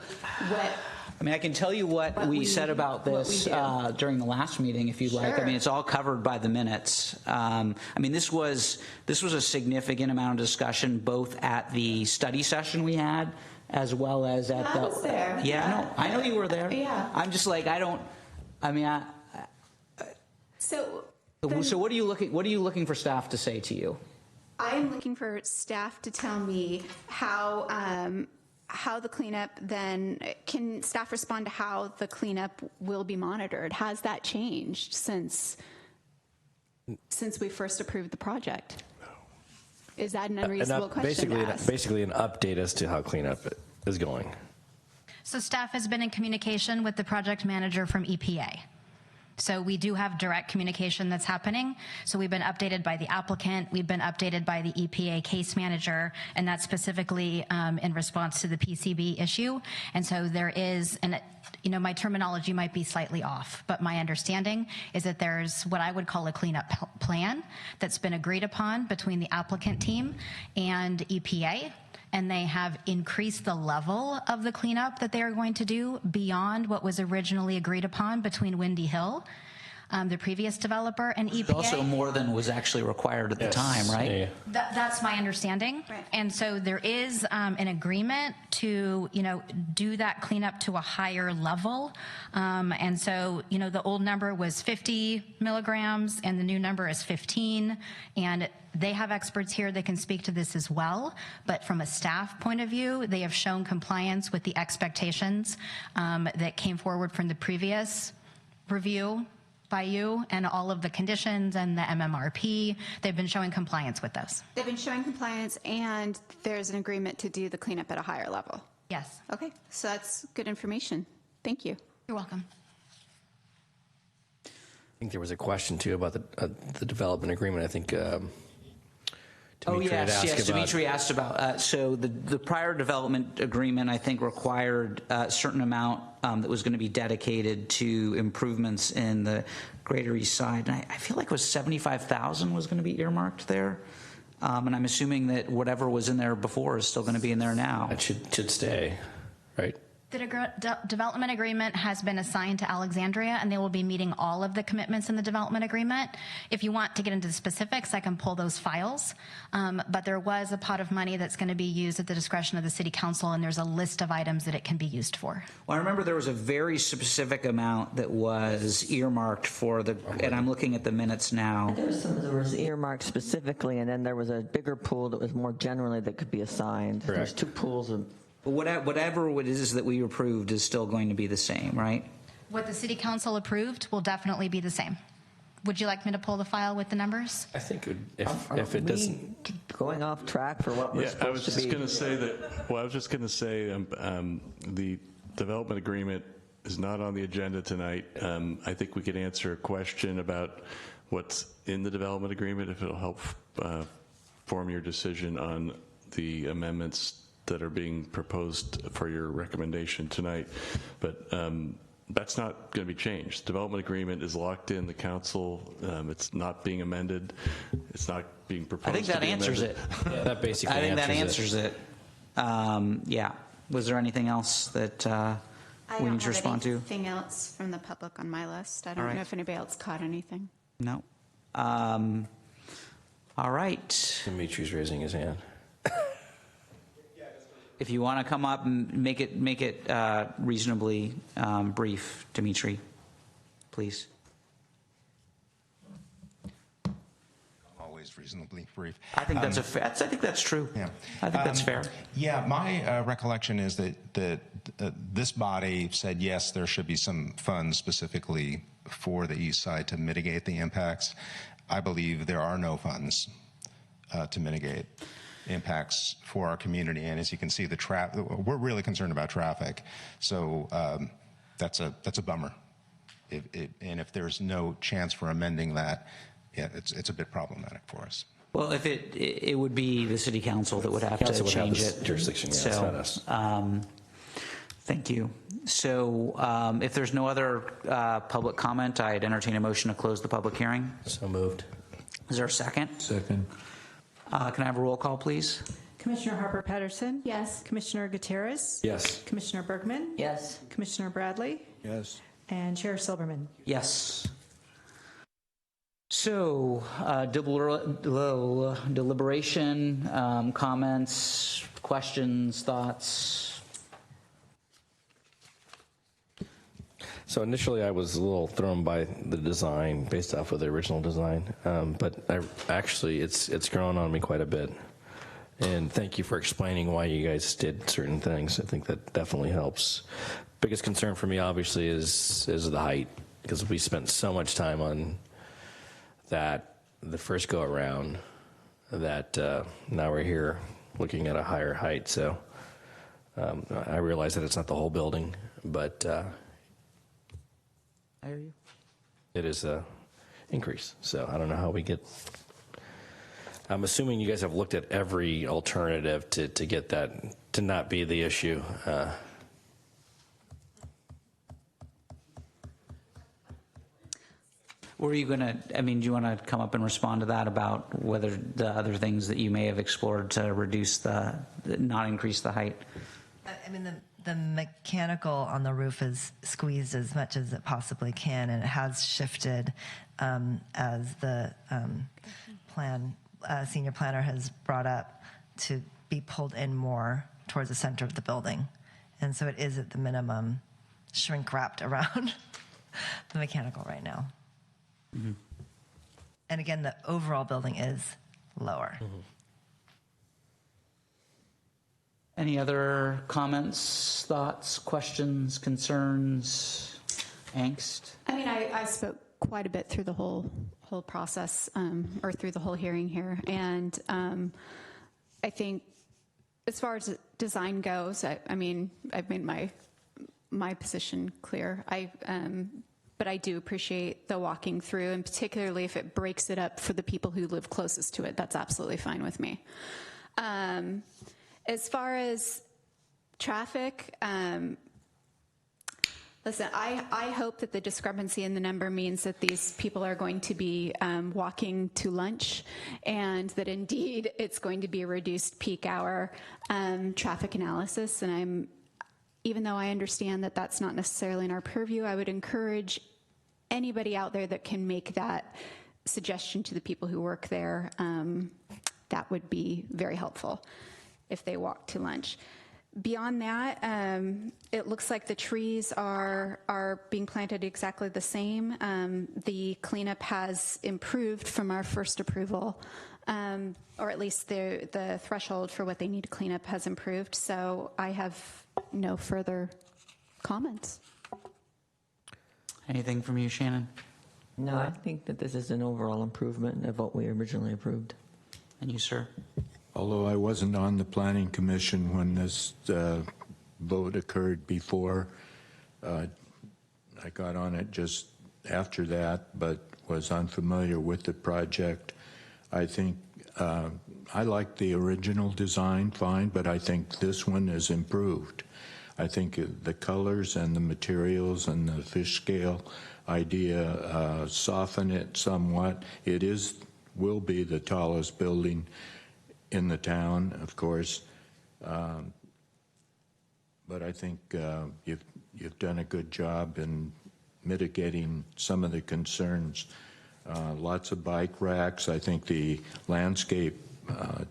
what. I mean, I can tell you what we said about this during the last meeting, if you'd like. I mean, it's all covered by the minutes. I mean, this was a significant amount of discussion, both at the study session we had, as well as at I was there. Yeah, I know you were there. Yeah. I'm just like, So what are you looking for staff to say to you? I am looking for staff to tell me how the cleanup then, can staff respond to how the cleanup will be monitored? Has that changed since we first approved the project? Is that an unreasonable question to ask? Basically an update as to how cleanup is going. So staff has been in communication with the project manager from EPA. So we do have direct communication that's happening. So we've been updated by the applicant, we've been updated by the EPA case manager, and that's specifically in response to the PCB issue. And so there is, my terminology might be slightly off, but my understanding is that there's what I would call a cleanup plan that's been agreed upon between the applicant team and EPA. And they have increased the level of the cleanup that they are going to do beyond what was originally agreed upon between Windy Hill. the previous developer, and EPA. Also more than was actually required at the time, right? Yeah. That's my understanding. And so there is an agreement to, do that cleanup to a higher level. And so, the old number was 50 milligrams and the new number is 15. And they have experts here that can speak to this as well. But from a staff point of view, they have shown compliance with the expectations that came forward from the previous review by you, and all of the conditions and the MMRP. They've been showing compliance with those. They've been showing compliance, and there's an agreement to do the cleanup at a higher level. Yes. Okay, so that's good information. Thank you. You're welcome. I think there was a question too about the development agreement. I think Dimitri had asked about. Dimitri asked about, so the prior development agreement, I think, required a certain amount that was going to be dedicated to improvements in the Greater East Side. And I feel like it was $75,000 was going to be earmarked there. And I'm assuming that whatever was in there before is still going to be in there now. It should stay, right? The development agreement has been assigned to Alexandria, and they will be meeting all of the commitments in the development agreement. If you want to get into the specifics, I can pull those files. But there was a pot of money that's going to be used at the discretion of the City Council, and there's a list of items that it can be used for. Well, I remember there was a very specific amount that was earmarked for the, and I'm looking at the minutes now. There was earmarked specifically, and then there was a bigger pool that was more generally that could be assigned. Correct. There's two pools of. Whatever it is that we approved is still going to be the same, right? What the City Council approved will definitely be the same. Would you like me to pull the file with the numbers? I think if it doesn't. Going off track for what we're supposed I was to just be. going to say that. Well, I was just going to say the development agreement is not on the agenda tonight. I think we could answer a question about what's in the development agreement if it'll help form your decision on the amendments that are being proposed for your recommendation tonight. But that's not going to be changed. Development agreement is locked in the council. It's not being amended. It's not being proposed. I think that answers it. Yeah, that basically. I think that answers it. Yeah. Was there anything else that we need to respond to? Anything else from the public on my list? I don't know if anybody else caught anything. No. All right. Dimitri's raising his hand. If you want to come up and make it reasonably brief, Dimitri, please. Always reasonably brief. I think that's I think that's true. Yeah, I think that's fair. Yeah, my recollection is that this body said yes, there should be some funds specifically for the east side to mitigate the impacts. I believe there are no funds to mitigate impacts for our community, and as you can see, we're really concerned about traffic, so that's a bummer. And if there's no chance for amending that, yeah, it's a bit problematic for us. Well, if it would be the city council that would have to change it. Jurisdiction, yeah, it's not us. Thank you. So if there's no other public comment, I'd entertain a motion to close the public hearing. So moved. Is there a second? Second. Can I have a roll call, please? Commissioner Harper Pedersen? Yes. Commissioner Gutierrez? Yes. Commissioner Bergman? Yes. Commissioner Bradley? Yes. And Chair Silberman? Yes. So, deliberation, comments, questions, thoughts? So initially I was a little thrown by the design based off of the original design, but actually it's grown on me quite a bit. And thank you for explaining why you guys did certain things. I think that definitely helps. Biggest concern for me obviously is the height, because we spent so much time on that the first go around that now we're here looking at a higher height. So I realize that it's not the whole building, but I hear you. It is a increase. So I don't know how we get. I'm assuming you guys have looked at every alternative to get that to not be the issue. Were you going to, do you want to come up and respond to that about whether the other things that you may have explored to reduce not increase the height? I mean, The mechanical on the roof is squeezed as much as it possibly can, and it has shifted as the senior planner has brought up to be pulled in more towards the center of the building. And so it is at the minimum shrink wrapped around the mechanical right now. Mm-hmm. And again, the overall building is lower. Mm-hmm. Any other comments, thoughts, questions, concerns, angst? I mean, I spoke quite a bit through the whole process, or through the whole hearing here, and I think as far as design goes, I mean, I've made my position clear. But I do appreciate the walking through, and particularly if it breaks it up for the people who live closest to it, that's absolutely fine with me. As far as traffic, listen, I hope that the discrepancy in the number means that these people are going to be walking to lunch, and that indeed it's going to be a reduced peak hour traffic analysis. And even though I understand that that's not necessarily in our purview, I would encourage anybody out there that can make that suggestion to the people who work there. That would be very helpful if they walk to lunch. Beyond that, it looks like the trees are being planted exactly the same. The cleanup has improved from our first approval, or at least the threshold for what they need to clean up has improved. So I have no further comments. Anything from you, Shannon? No, I think that this is an overall improvement of what we originally approved. And you, sir? Although I wasn't on the Planning Commission when this vote occurred before, I got on it just after that, but was unfamiliar with the project. I think I like the original design fine, but I think this one is improved. I think the colors and the materials and the fish scale idea soften it somewhat. It will be the tallest building in the town, of course, but I think you've done a good job in mitigating some of the concerns. Lots of bike racks. I think the landscape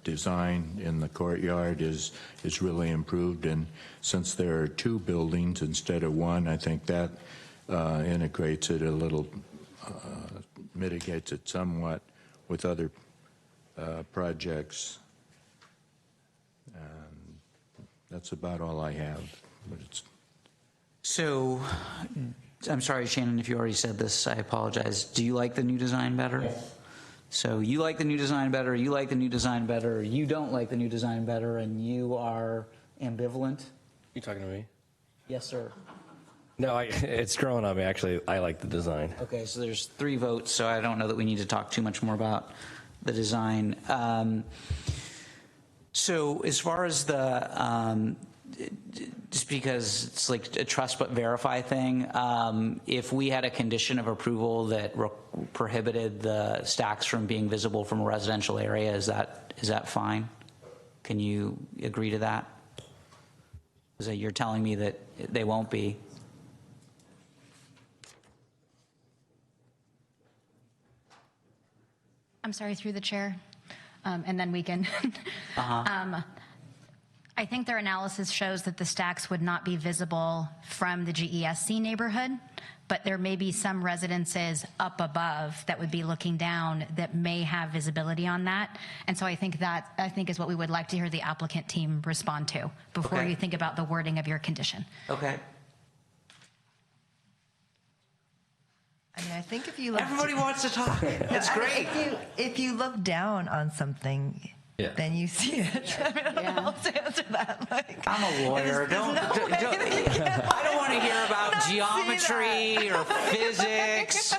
design in the courtyard is really improved, and since there are two buildings instead of one, I think that integrates it a little, mitigates it somewhat with other projects. That's about all I have. But So, I'm sorry, Shannon, if you already said this, I apologize. Do you like the new design better? Yes. So you like the new design better, you like the new design better, you don't like the new design better, and you are ambivalent? You talking to me? Yes, sir. No, it's growing on me. Actually, I like the design. Okay, so there's 3 votes, so I don't know that we need to talk too much more about the design. So as far as the, just because it's like a trust but verify thing, if we had a condition of approval that prohibited the stacks from being visible from a residential area, is that fine? Can you agree to that? Because you're telling me that they won't be. I'm sorry, through the chair, and then we can. I think their analysis shows that the stacks would not be visible from the GESC neighborhood, but there may be some residences up above that would be looking down that may have visibility on that. And so I think is what we would like to hear the applicant team respond to before you think about the wording of your condition. Okay. I mean, I think if you look, everybody wants to talk. It's great. If you look down on something, then you see it. I mean, I don't know how to answer that. Like, I'm a lawyer. I don't want to hear about geometry or physics.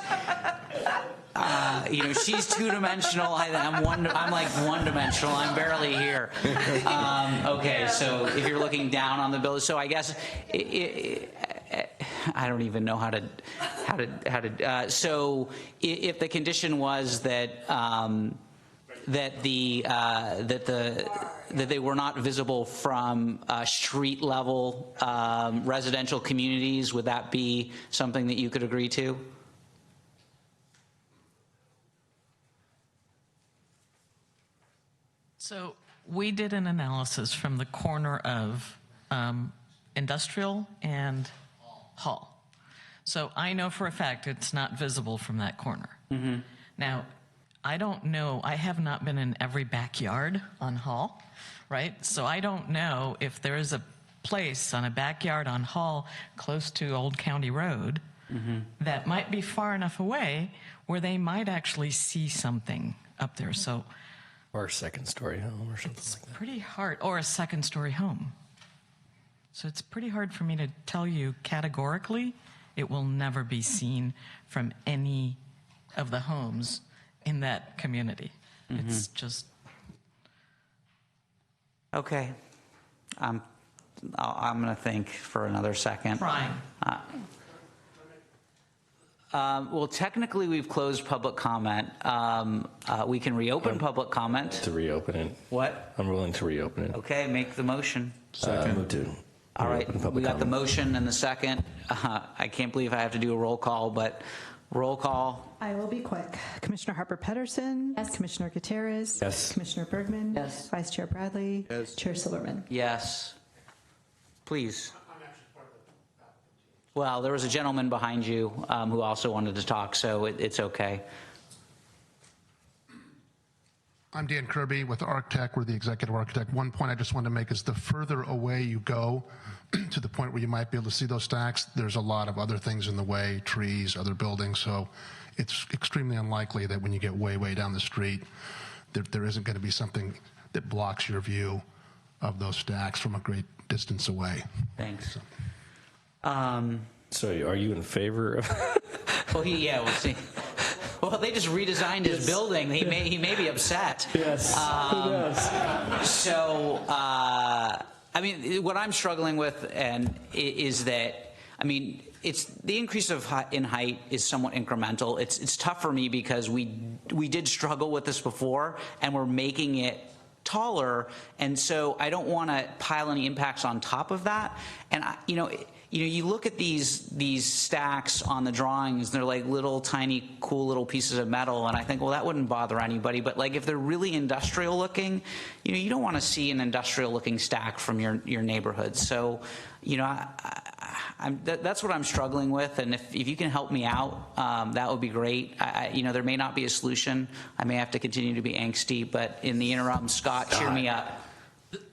She's 2-dimensional. I'm like 1-dimensional. I'm barely here. Okay, so if you're looking down on the building, so I guess I don't even know how to. So if the condition was that that they were not visible from street level residential communities. Would that be something that you could agree to? So we did an analysis from the corner of Industrial and Hall. So I know for a fact it's not visible from that corner. Mm-hmm. Now, I don't know, I have not been in every backyard on Hall, right? So I don't know if there is a place on a backyard on Hall close to Old County Road that might be far enough away where they might actually see something up there. So, or a second-story home or something like that. Pretty hard, or a second-story home. So it's pretty hard for me to tell you categorically it will never be seen from any of the homes in that community. It's just... Okay. I'm going to think for another second. Prime. Well, technically, we've closed public comment. We can reopen public comment. To reopen it. What? I'm willing to reopen it. Okay, make the motion. Move to All right, reopen public we got the comment. motion and the second. I can't believe I have to do a roll call, but roll call. I will be quick. Commissioner Harper Pedersen. Yes. Commissioner Gutierrez. Yes. Commissioner Bergman. Yes. Vice Chair Bradley. Yes. Chair Silverman. Yes. Please. Well, there was a gentleman behind you who also wanted to talk, so it's okay. I'm Dan Kirby with ArcTech. We're the executive architect. One point I just wanted to make is the further away you go to the point where you might be able to see those stacks, there's a lot of other things in the way, trees, other buildings. So it's extremely unlikely that when you get way, way down the street, there isn't going to be something that blocks your view of those stacks from a great distance away. Thanks. So are you in favor of... Well, we'll see. Well, they just redesigned his building. He may be upset. Yes. So, I mean, what I'm struggling with is that, I mean, it's the increase in height is somewhat incremental. It's tough for me because we did struggle with this before, and we're making it taller, and so I don't want to pile any impacts on top of that. And you look at these stacks on the drawings, they're like little tiny cool little pieces of metal, and I think, well, that wouldn't bother anybody. But like if they're really industrial looking, you don't want to see an industrial looking stack from your neighborhood. So, that's what I'm struggling with, and if you can help me out, that would be great. There may not be a solution. I may have to continue to be angsty, but in the interim, Scott, cheer me up.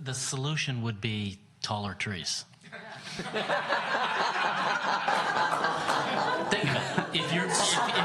The solution would be taller trees. Think of it. If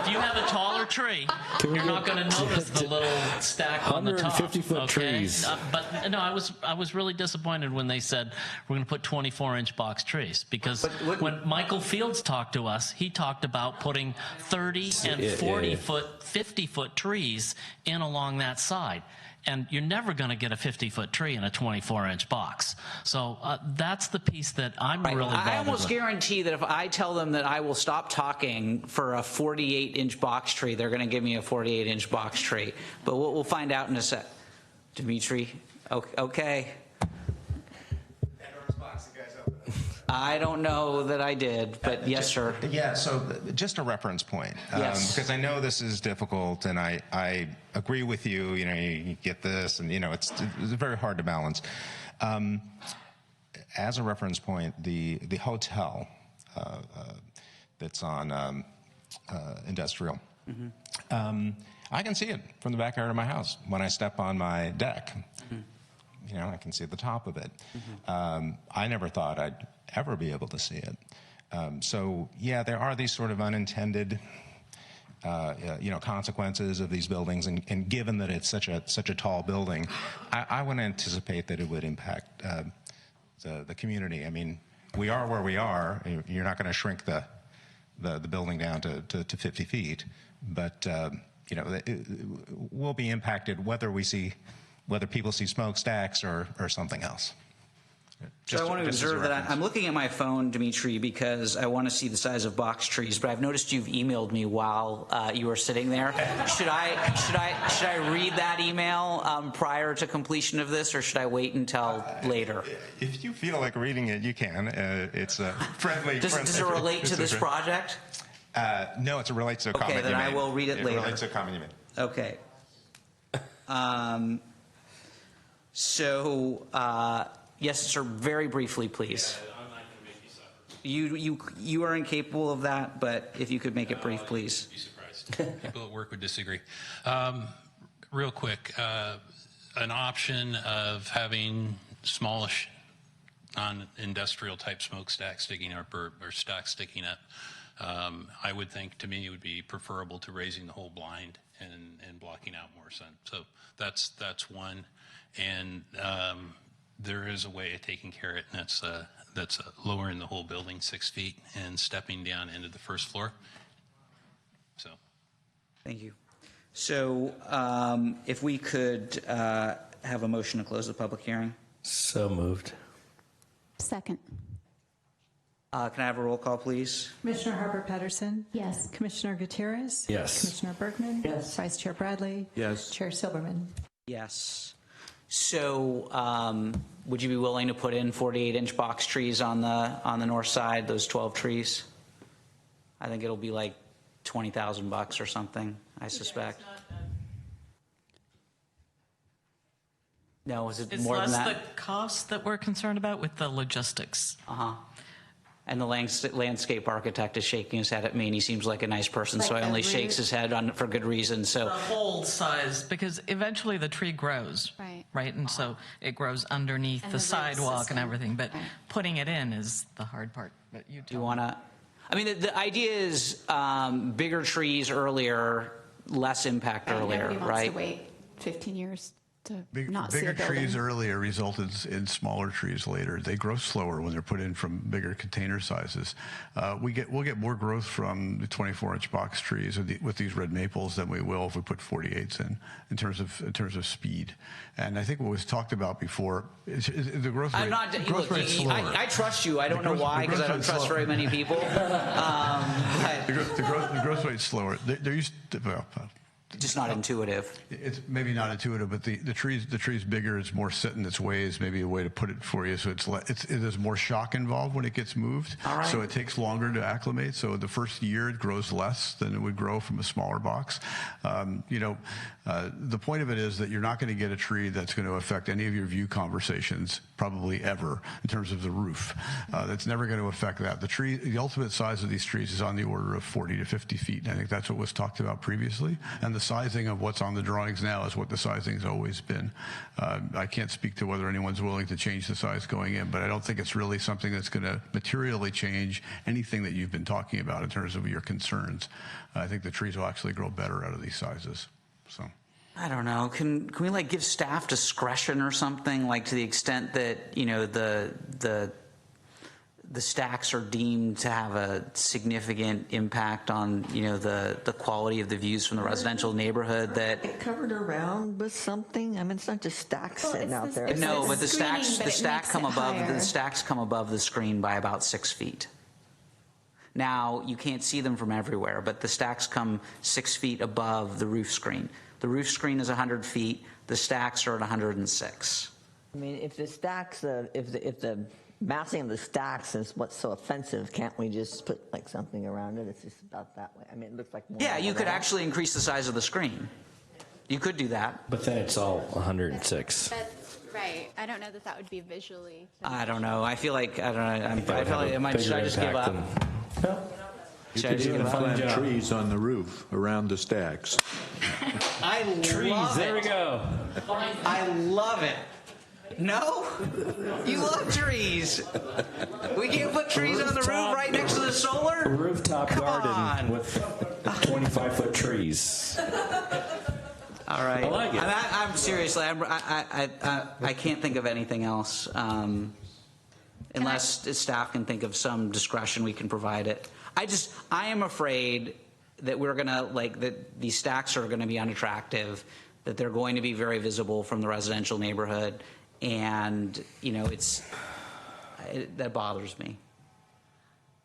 you have a taller tree, you're not going to notice the little stack on the top. 150-foot trees. But no, I was really disappointed when they said we're going to put 24-inch box trees, because when Michael Fields talked to us, he talked about putting 30 and 40-foot, 50-foot trees in along that side. And you're never going to get a 50-foot tree in a 24-inch box. So that's the piece that I'm really bothered with. I almost guarantee that if I tell them that I will stop talking for a 48-inch box tree, they're going to give me a 48-inch box tree. But we'll find out in a sec. Dimitri, okay. I don't know that I did, but yes, sir. Yeah, so just a reference point. Yes. Because I know this is difficult, and I agree with you. You get this, and it's very hard to balance. As a reference point, the hotel that's on Industrial, I can see it from the backyard of my house when I step on my deck. I can see the top of it. I never thought I'd ever be able to see it. So yeah, there are these sort of unintended consequences of these buildings, and given that it's such a tall building, I would anticipate that it would impact the community. I mean, we are where we are. You're not going to shrink the building down to 50 feet, but it will be impacted whether people see smokestacks or something else. So I want to observe that I'm looking at my phone, Dimitri, because I want to see the size of box trees. But I've noticed you've emailed me while you were sitting there. Should I read that email prior to completion of this, or should I wait until later? If you feel like reading it, you can. It's a friendly. Does it relate to this project? No, it relates to a comment you made. Okay, then I will read it later. It relates to a comment you made. Okay. Yes, sir. Very briefly, please. Yeah, I'm not going to make you suffer. You are incapable of that, but if you could make it brief, please. You'd be surprised. People at work would disagree. Real quick, an option of having smallish, non-industrial type smokestacks sticking up or stacks sticking up. I would think, to me, it would be preferable to raising the whole blind and blocking out more sun. So that's one, and there is a way of taking care of it, and that's lowering the whole building 6 feet and stepping down into the first floor. So, thank you. So, if we could have a motion to close the public hearing. So moved. Second. Can I have a roll call, please? Commissioner Harper Pedersen? Yes. Commissioner Gutierrez? Yes. Commissioner Bergman? Yes. Vice Chair Bradley? Yes. Chair Silberman? Yes. So, would you be willing to put in 48-inch box trees on the north side? Those 12 trees. I think it'll be like $20,000 or something. I suspect. No, is it It's more than less that? the cost that we're concerned about with the logistics. And the landscape architect is shaking his head at me, and he seems like a nice person, so he only shakes his head for good reason. So the whole size, because eventually the tree grows, right? And so it grows underneath And the the root sidewalk system. and everything. But putting it in is the hard part. But you do you want to? I mean, the idea is bigger trees earlier, less impact earlier, Nobody wants right? to wait 15 years to not see Bigger a building. trees earlier resulted in smaller trees later. They grow slower when they're put in from bigger container sizes. We'll get more growth from the 24-inch box trees with these red maples than we will if we put 48s in terms of speed. And I think what was talked about before is the growth rate. I'm not. Growth Look, rate's slower. I trust you. I don't know why, because I don't trust very many people. But The growth rate's slower. There used to, just not intuitive. It's maybe not intuitive, but the tree's bigger. It's more set in its ways. Maybe a way to put it for you. So there's more shock involved when it gets moved. All right. So it takes longer to acclimate. So the first year it grows less than it would grow from a smaller box. The point of it is that you're not going to get a tree that's going to affect any of your view conversations probably ever in terms of the roof. That's never going to affect that. The ultimate size of these trees is on the order of 40 to 50 feet. And I think that's what was talked about previously. And the sizing of what's on the drawings now is what the sizing's always been. I can't speak to whether anyone's willing to change the size going in, but I don't think it's really something that's going to materially change anything that you've been talking about in terms of your concerns. I think the trees will actually grow better out of these sizes. So. I don't know. Can we like give staff discretion or something, like to the extent that the stacks are deemed to have a significant impact on the quality of the views from the residential neighborhood that covered around with something? I mean, it's not just stacks sitting out there. no, but the stacks come above higher. the stacks come above the screen by about 6 feet. Now you can't see them from everywhere, but the stacks come 6 feet above the roof screen. The roof screen is 100 feet. The stacks are at 106. I mean, if the stacks, if the massing of the stacks is what's so offensive, can't we just put like something around it? It's just about that way. I mean, it looks like more. Yeah, you could around. actually increase the size of the screen. You could do that. But then it's all 106. That's right. I don't know that would be visually. I don't know. I feel like I don't know. I feel like it might. Should I just give up? You Should I could just even give up? plant trees on the roof around the stacks. I love it. There we go. I love it. No? You love trees. We can't put trees on the roof right next to the solar? Rooftop Come garden on. with 25-foot trees. All right. I like it. I'm seriously. I can't think of anything else, unless staff can think of some discretion we can provide it. I am afraid that we're gonna that these stacks are going to be unattractive, that they're going to be very visible from the residential neighborhood, and that bothers me.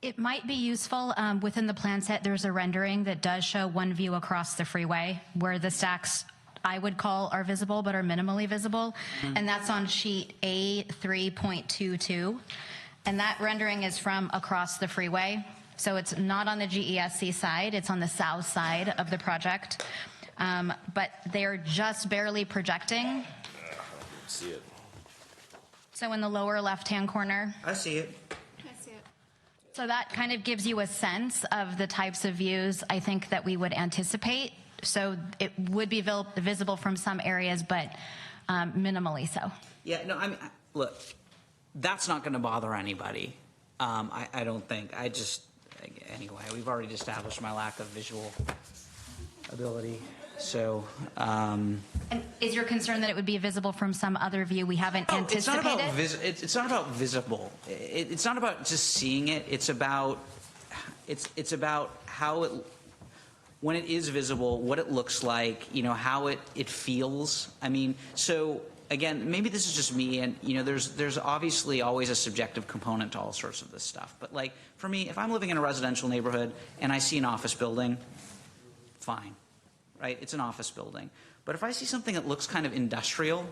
It might be useful within the plan set. There's a rendering that does show one view across the freeway where the stacks I would call are visible but are minimally visible. And that's on sheet A3.22. And that rendering is from across the freeway. So it's not on the GESC side, it's on the south side of the project. But they're just barely projecting. See it. So in the lower left-hand corner. I see it. So that kind of gives you a sense of the types of views I think that we would anticipate. So it would be visible from some areas, but minimally so. Yeah, no, I mean, look, that's not going to bother anybody. I don't think. Anyway, we've already established my lack of visual ability. So, and is your concern that it would be visible from some other view we haven't anticipated? It's not about visible. It's not about just seeing it. It's about how it, when it is visible, what it looks like, how it feels. I mean, so again, maybe this is just me, and there's obviously always a subjective component to all sorts of this stuff. But like for me, if I'm living in a residential neighborhood and I see an office building, fine. Right? It's an office building. But if I see something that looks kind of industrial,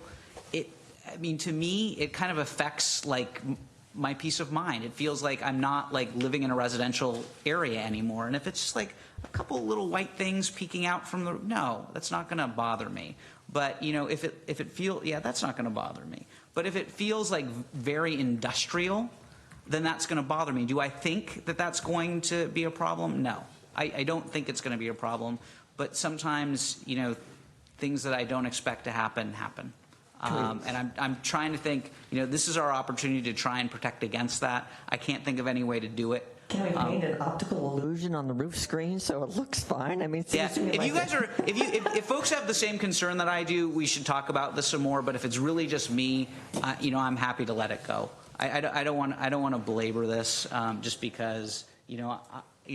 to me, it kind of affects like my peace of mind. It feels like I'm not like living in a residential area anymore. And if it's just like a couple little white things peeking out from no, that's not going to bother me. But if it feels, that's not going to bother me. But if it feels like very industrial, then that's going to bother me. Do I think that that's going to be a problem? No, I don't think it's going to be a problem. But sometimes, things that I don't expect to happen. And I'm trying to think, this is our opportunity to try and protect against that. I can't think of any way to do it. Can we paint an optical illusion on the roof screen so it looks fine? I mean, if folks have the same concern that I do, we should talk about this some more. But if it's really just me, I'm happy to let it go. I don't want to belabor this just because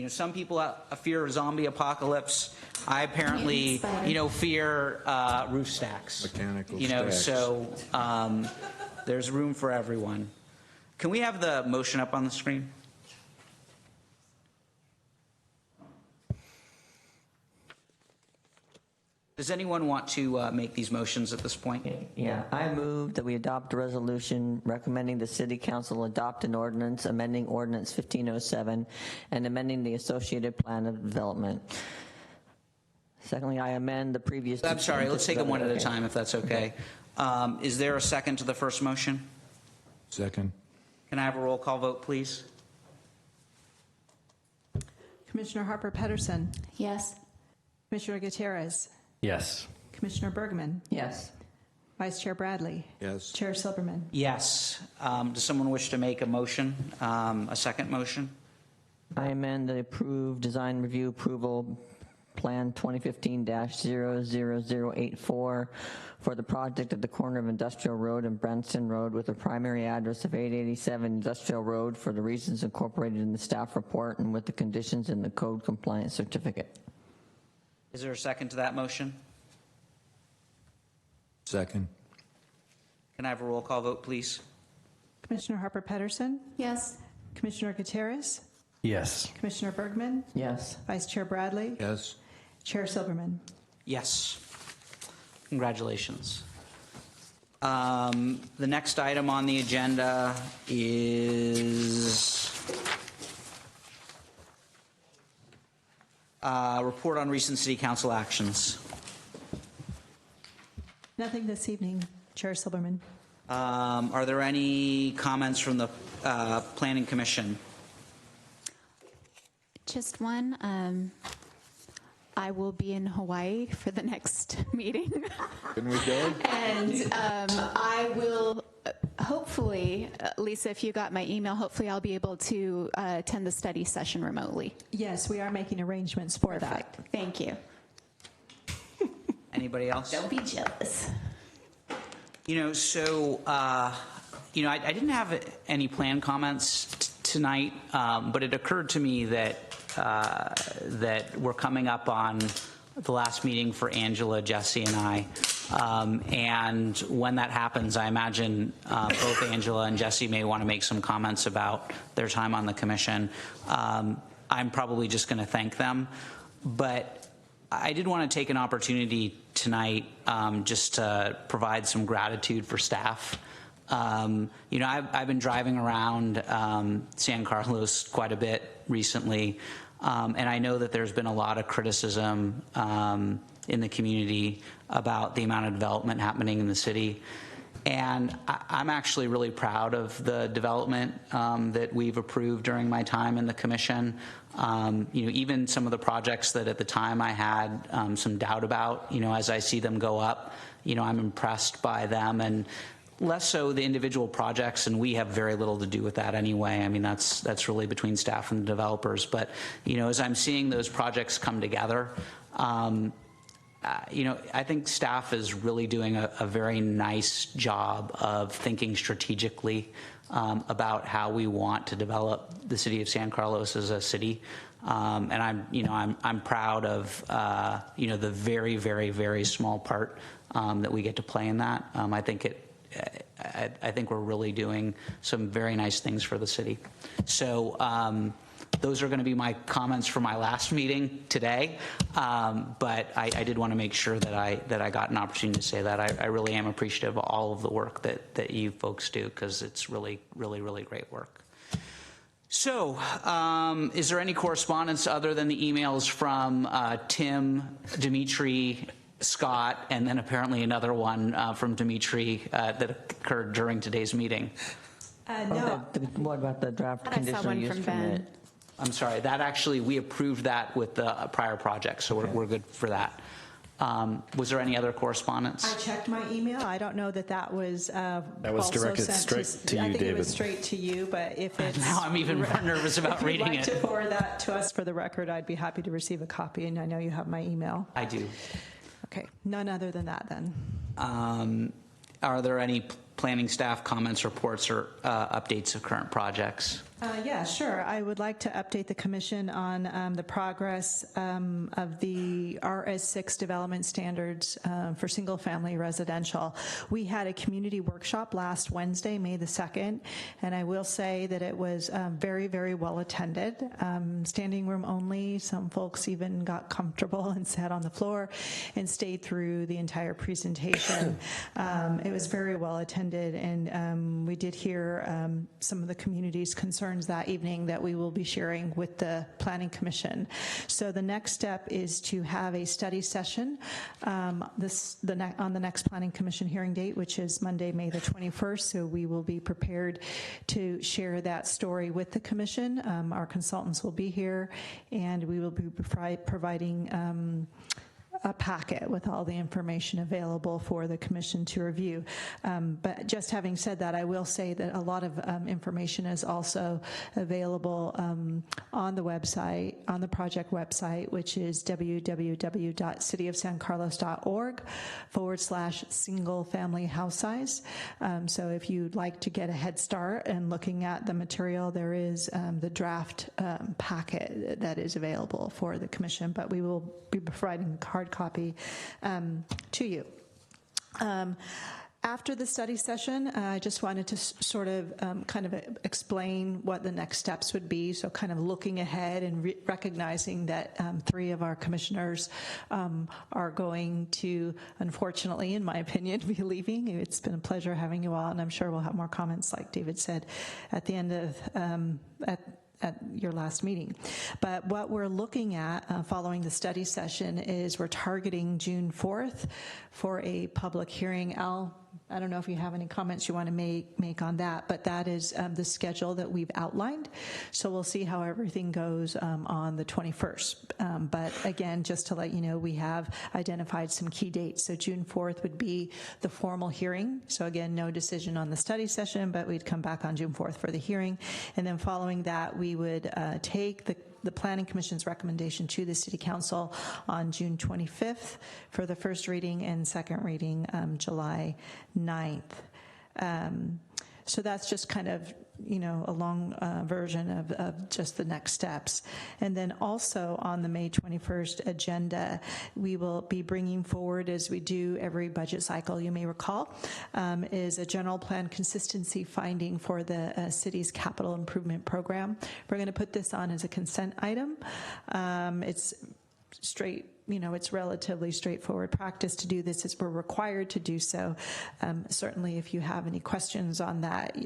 some people fear zombie apocalypse. I apparently, fear roof stacks. Mechanical stacks. So there's room for everyone. Can we have the motion up on the screen? Does anyone want to make these motions at this point? Yeah, I move that we adopt a resolution recommending the City Council adopt an ordinance amending Ordinance 1507 and amending the associated plan of development. Secondly, I amend the previous... I'm sorry, let's take them one at a time if that's okay. Is there a second to the first motion? Second. Can I have a roll call vote, please? Commissioner Harper Pedersen. Yes. Commissioner Gutierrez. Yes. Commissioner Bergman. Yes. Vice Chair Bradley. Yes. Chair Silberman. Yes. Does someone wish to make a motion, a second motion? I amend the approved design review approval plan 2015-00084 for the project at the corner of Industrial Road and Branston Road with a primary address of 887 Industrial Road for the reasons incorporated in the staff report and with the conditions in the code compliance certificate. Is there a second to that motion? Second. Can I have a roll call vote, please? Commissioner Harper Pedersen. Yes. Commissioner Gutierrez. Yes. Commissioner Bergman. Yes. Vice Chair Bradley. Yes. Chair Silberman. Yes. Congratulations. The next item on the agenda is report on recent City Council actions. Nothing this evening, Chair Silberman. Are there any comments from the Planning Commission? Just one. I will be in Hawaii for the next meeting. Can we go? And I will hopefully, Lisa, if you got my email, hopefully I'll be able to attend the study session remotely. Yes, we are making arrangements for that. Thank you. Anybody else? Don't be jealous. I didn't have any planned comments tonight, but it occurred to me that we're coming up on the last meeting for Angela, Jesse, and I. And when that happens, I imagine both Angela and Jesse may want to make some comments about their time on the commission. I'm probably just going to thank them. But I did want to take an opportunity tonight just to provide some gratitude for staff. You know, I've been driving around San Carlos quite a bit recently, and I know that there's been a lot of criticism in the community about the amount of development happening in the city. And I'm actually really proud of the development that we've approved during my time in the commission. You know, even some of the projects that at the time I had some doubt about, you know, as I see them go up, you know, I'm impressed by them, and less so the individual projects, and we have very little to do with that anyway. I mean, that's really between staff and the developers. But, you know, as I'm seeing those projects come together, you know, I think staff is really doing a very nice job of thinking strategically about how we want to develop the city of San Carlos as a city. And I'm proud of, you know, the very, very, very small part that we get to play in that. I think we're really doing some very nice things for the city. So those are going to be my comments for my last meeting today. But I did want to make sure that I got an opportunity to say that. I really am appreciative of all of the work that you folks do, because it's really, really, really great work. So is there any correspondence other than the emails from Tim, Dimitri, Scott, and then apparently another one from Dimitri that occurred during today's meeting? No. What about the draft conditional use permit? I'm sorry, that actually, we approved that with the prior project, so we're good for that. Was there any other correspondence? I checked my email. I don't know that was that was directed straight to you, I think David. it was straight to you, but if it's... Now I'm even more nervous about reading it. If you'd like to forward that to us for the record, I'd be happy to receive a copy, and I know you have my email. I do. Okay, none other than that then. Are there any planning staff comments, reports, or updates of current projects? Yeah, sure. I would like to update the commission on the progress of the RS6 development standards for single-family residential. We had a community workshop last Wednesday, May the 2nd, and I will say that it was very, very well attended. Standing room only. Some folks even got comfortable and sat on the floor and stayed through the entire presentation. It was very well attended, and we did hear some of the community's concerns that evening that we will be sharing with the Planning Commission. So the next step is to have a study session on the next Planning Commission hearing date, which is Monday, May the 21st. So we will be prepared to share that story with the Commission. Our consultants will be here, and we will be providing a packet with all the information available for the commission to review. But just having said that, I will say that a lot of information is also available on the website, on the project website, which is www.cityofsanccarlos.org/single-family house size. So if you'd like to get a head start and looking at the material, there is the draft packet that is available for the commission, but we will be providing hard copy to you. After the study session, I just wanted to sort of kind of explain what the next steps would be. So kind of looking ahead and recognizing that 3 of our commissioners are going to, unfortunately, in my opinion, be leaving. It's been a pleasure having you all, and I'm sure we'll have more comments, like David said, at the end of at your last meeting. But what we're looking at following the study session is we're targeting June 4th for a public hearing. Al, I don't know if you have any comments you want to make on that, but that is the schedule that we've outlined. So we'll see how everything goes on the 21st. But again, just to let you know, we have identified some key dates. So June 4th would be the formal hearing. So again, no decision on the study session, but we'd come back on June 4th for the hearing. And then following that, we would take the Planning Commission's recommendation to the City Council on June 25th for the first reading, and second reading July 9th. So that's just kind of a long version of just the next steps. And then also on the May 21st agenda, we will be bringing forward, as we do every budget cycle, you may recall, is a general plan consistency finding for the city's capital improvement program. We're going to put this on as a consent item. It's straight. It's relatively straightforward practice to do this as we're required to do so. Certainly, if you have any questions on that,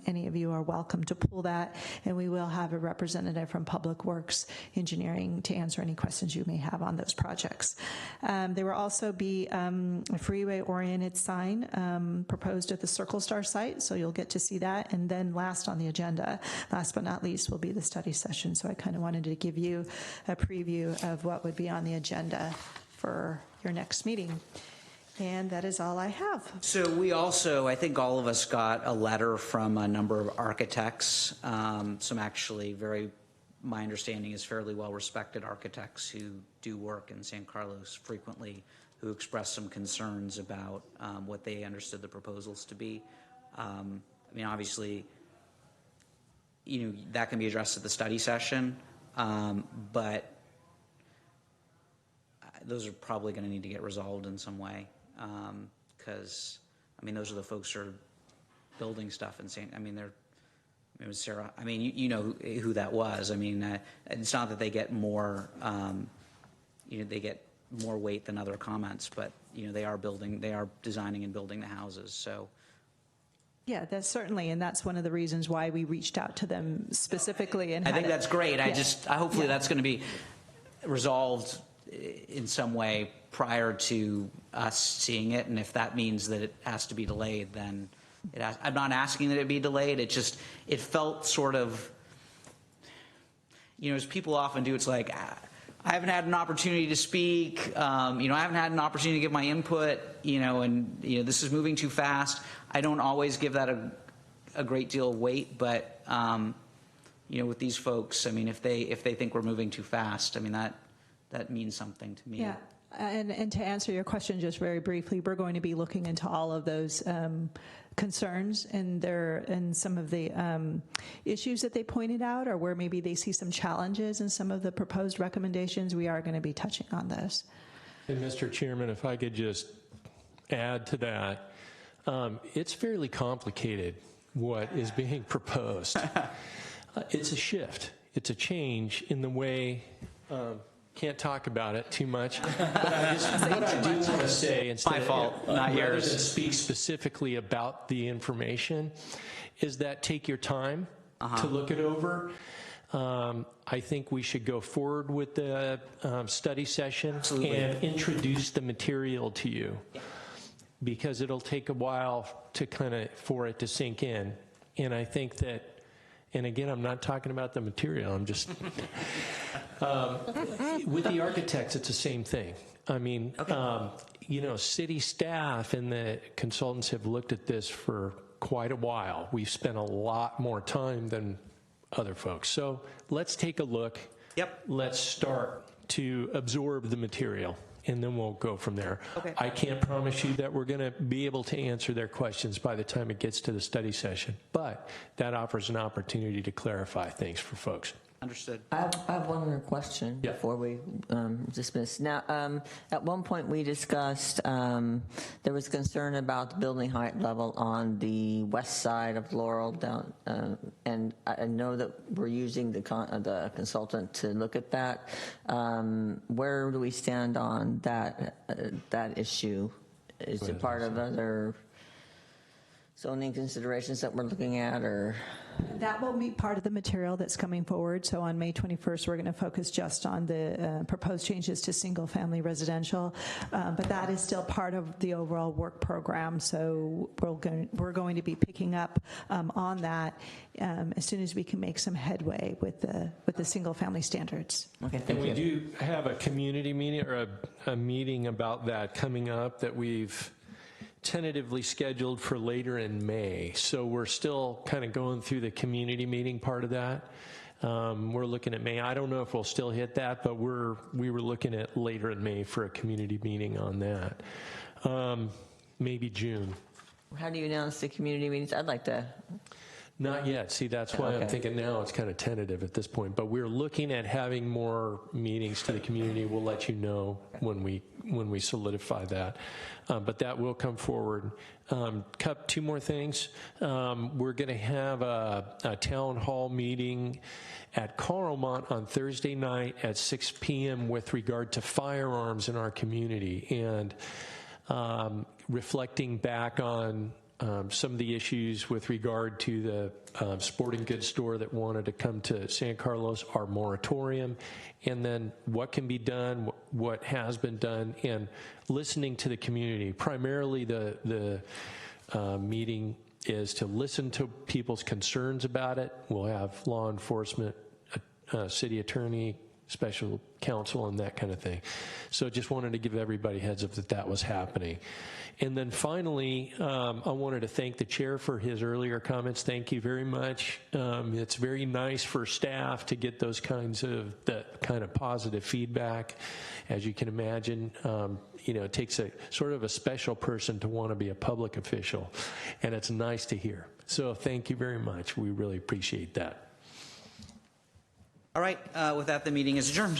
any of you are welcome to pull that, and we will have a representative from Public Works Engineering to answer any questions you may have on those projects. There will also be a freeway-oriented sign proposed at the Circle Star site, so you'll get to see that. And then last on the agenda, last but not least, will be the study session. So I kind of wanted to give you a preview of what would be on the agenda for your next meeting. And that is all I have. So we also, I think all of us got a letter from a number of architects, some actually my understanding is fairly well-respected architects who do work in San Carlos frequently, who expressed some concerns about what they understood the proposals to be. Obviously, that can be addressed at the study session, but those are probably going to need to get resolved in some way, because those are the folks who are building stuff in it was Sarah. You know who that was. It's not that they get more, they get more weight than other comments, but they are designing and building the houses. So. Yeah, that's certainly, and that's one of the reasons why we reached out to them specifically. And I think that's great. Yeah. Hopefully that's going to be resolved in some way prior to us seeing it, and if that means that it has to be delayed, then I'm not asking that it be delayed. It felt sort of, as people often do, it's like, I haven't had an opportunity to speak, I haven't had an opportunity to give my input, and this is moving too fast. I don't always give that a great deal of weight, but with these folks, if they think we're moving too fast, that means something to me. Yeah, and to answer your question just very briefly, we're going to be looking into all of those concerns and some of the issues that they pointed out, or where maybe they see some challenges in some of the proposed recommendations. We are going to be touching on those. And Mr. Chairman, if I could just add to that, it's fairly complicated what is being proposed. It's a shift. It's a change in the way. Can't talk about it too much, but what I do want to say, instead my fault, not rather yours, than speak specifically about the information, is that take your time to look it over. I think we should go forward with the study session and introduce the material to you, because it'll take a while to for it to sink in. And I think that, and again, I'm not talking about the material, I'm just, with the architects, it's the same thing. City staff and the consultants have looked at this for quite a while. We've spent a lot more time than other folks. So let's take a look. Yep. Let's start to absorb the material, and then we'll go from there. Okay. I can't promise you that we're going to be able to answer their questions by the time it gets to the study session, but that offers an opportunity to clarify things for folks. Understood. I have one more question before we dismiss. Now, at one point we discussed there was concern about the building height level on the west side of Laurel down, and I know that we're using the consultant to look at that. Where do we stand on that issue? Is it part of other zoning considerations that we're looking at, or? That will be part of the material that's coming forward. So on May 21st, we're going to focus just on the proposed changes to single-family residential, but that is still part of the overall work program. So we're going to be picking up on that as soon as we can make some headway with the single-family standards. Okay, and we do have a community meeting or a meeting about that coming up that we've tentatively scheduled for later in May. So we're still kind of going through the community meeting part of that. We're looking at May. I don't know if we'll still hit that, but we were looking at later in May for a community meeting on that. Maybe June. How do you announce the community meetings? I'd like to. Not yet. See, that's why I'm Okay. thinking now it's kind of tentative at this point. But we're looking at having more meetings to the community. We'll let you know when we solidify that. But that will come forward. Two more things. We're going to have a town hall meeting at Carlmont on Thursday night at 6 p.m. with regard to firearms in our community, and reflecting back on some of the issues with regard to the sporting goods store that wanted to come to San Carlos, our moratorium, and then what can be done, what has been done, and listening to the community. Primarily the meeting is to listen to people's concerns about it. We'll have law enforcement, city attorney, special counsel, and that kind of thing. So just wanted to give everybody heads up that that was happening. And then finally, I wanted to thank the chair for his earlier comments. Thank you very much. It's very nice for staff to get that kind of positive feedback. As you can imagine, it takes a sort of a special person to want to be a public official, and it's nice to hear. So thank you very much. We really appreciate that. All right, with that, the meeting is adjourned.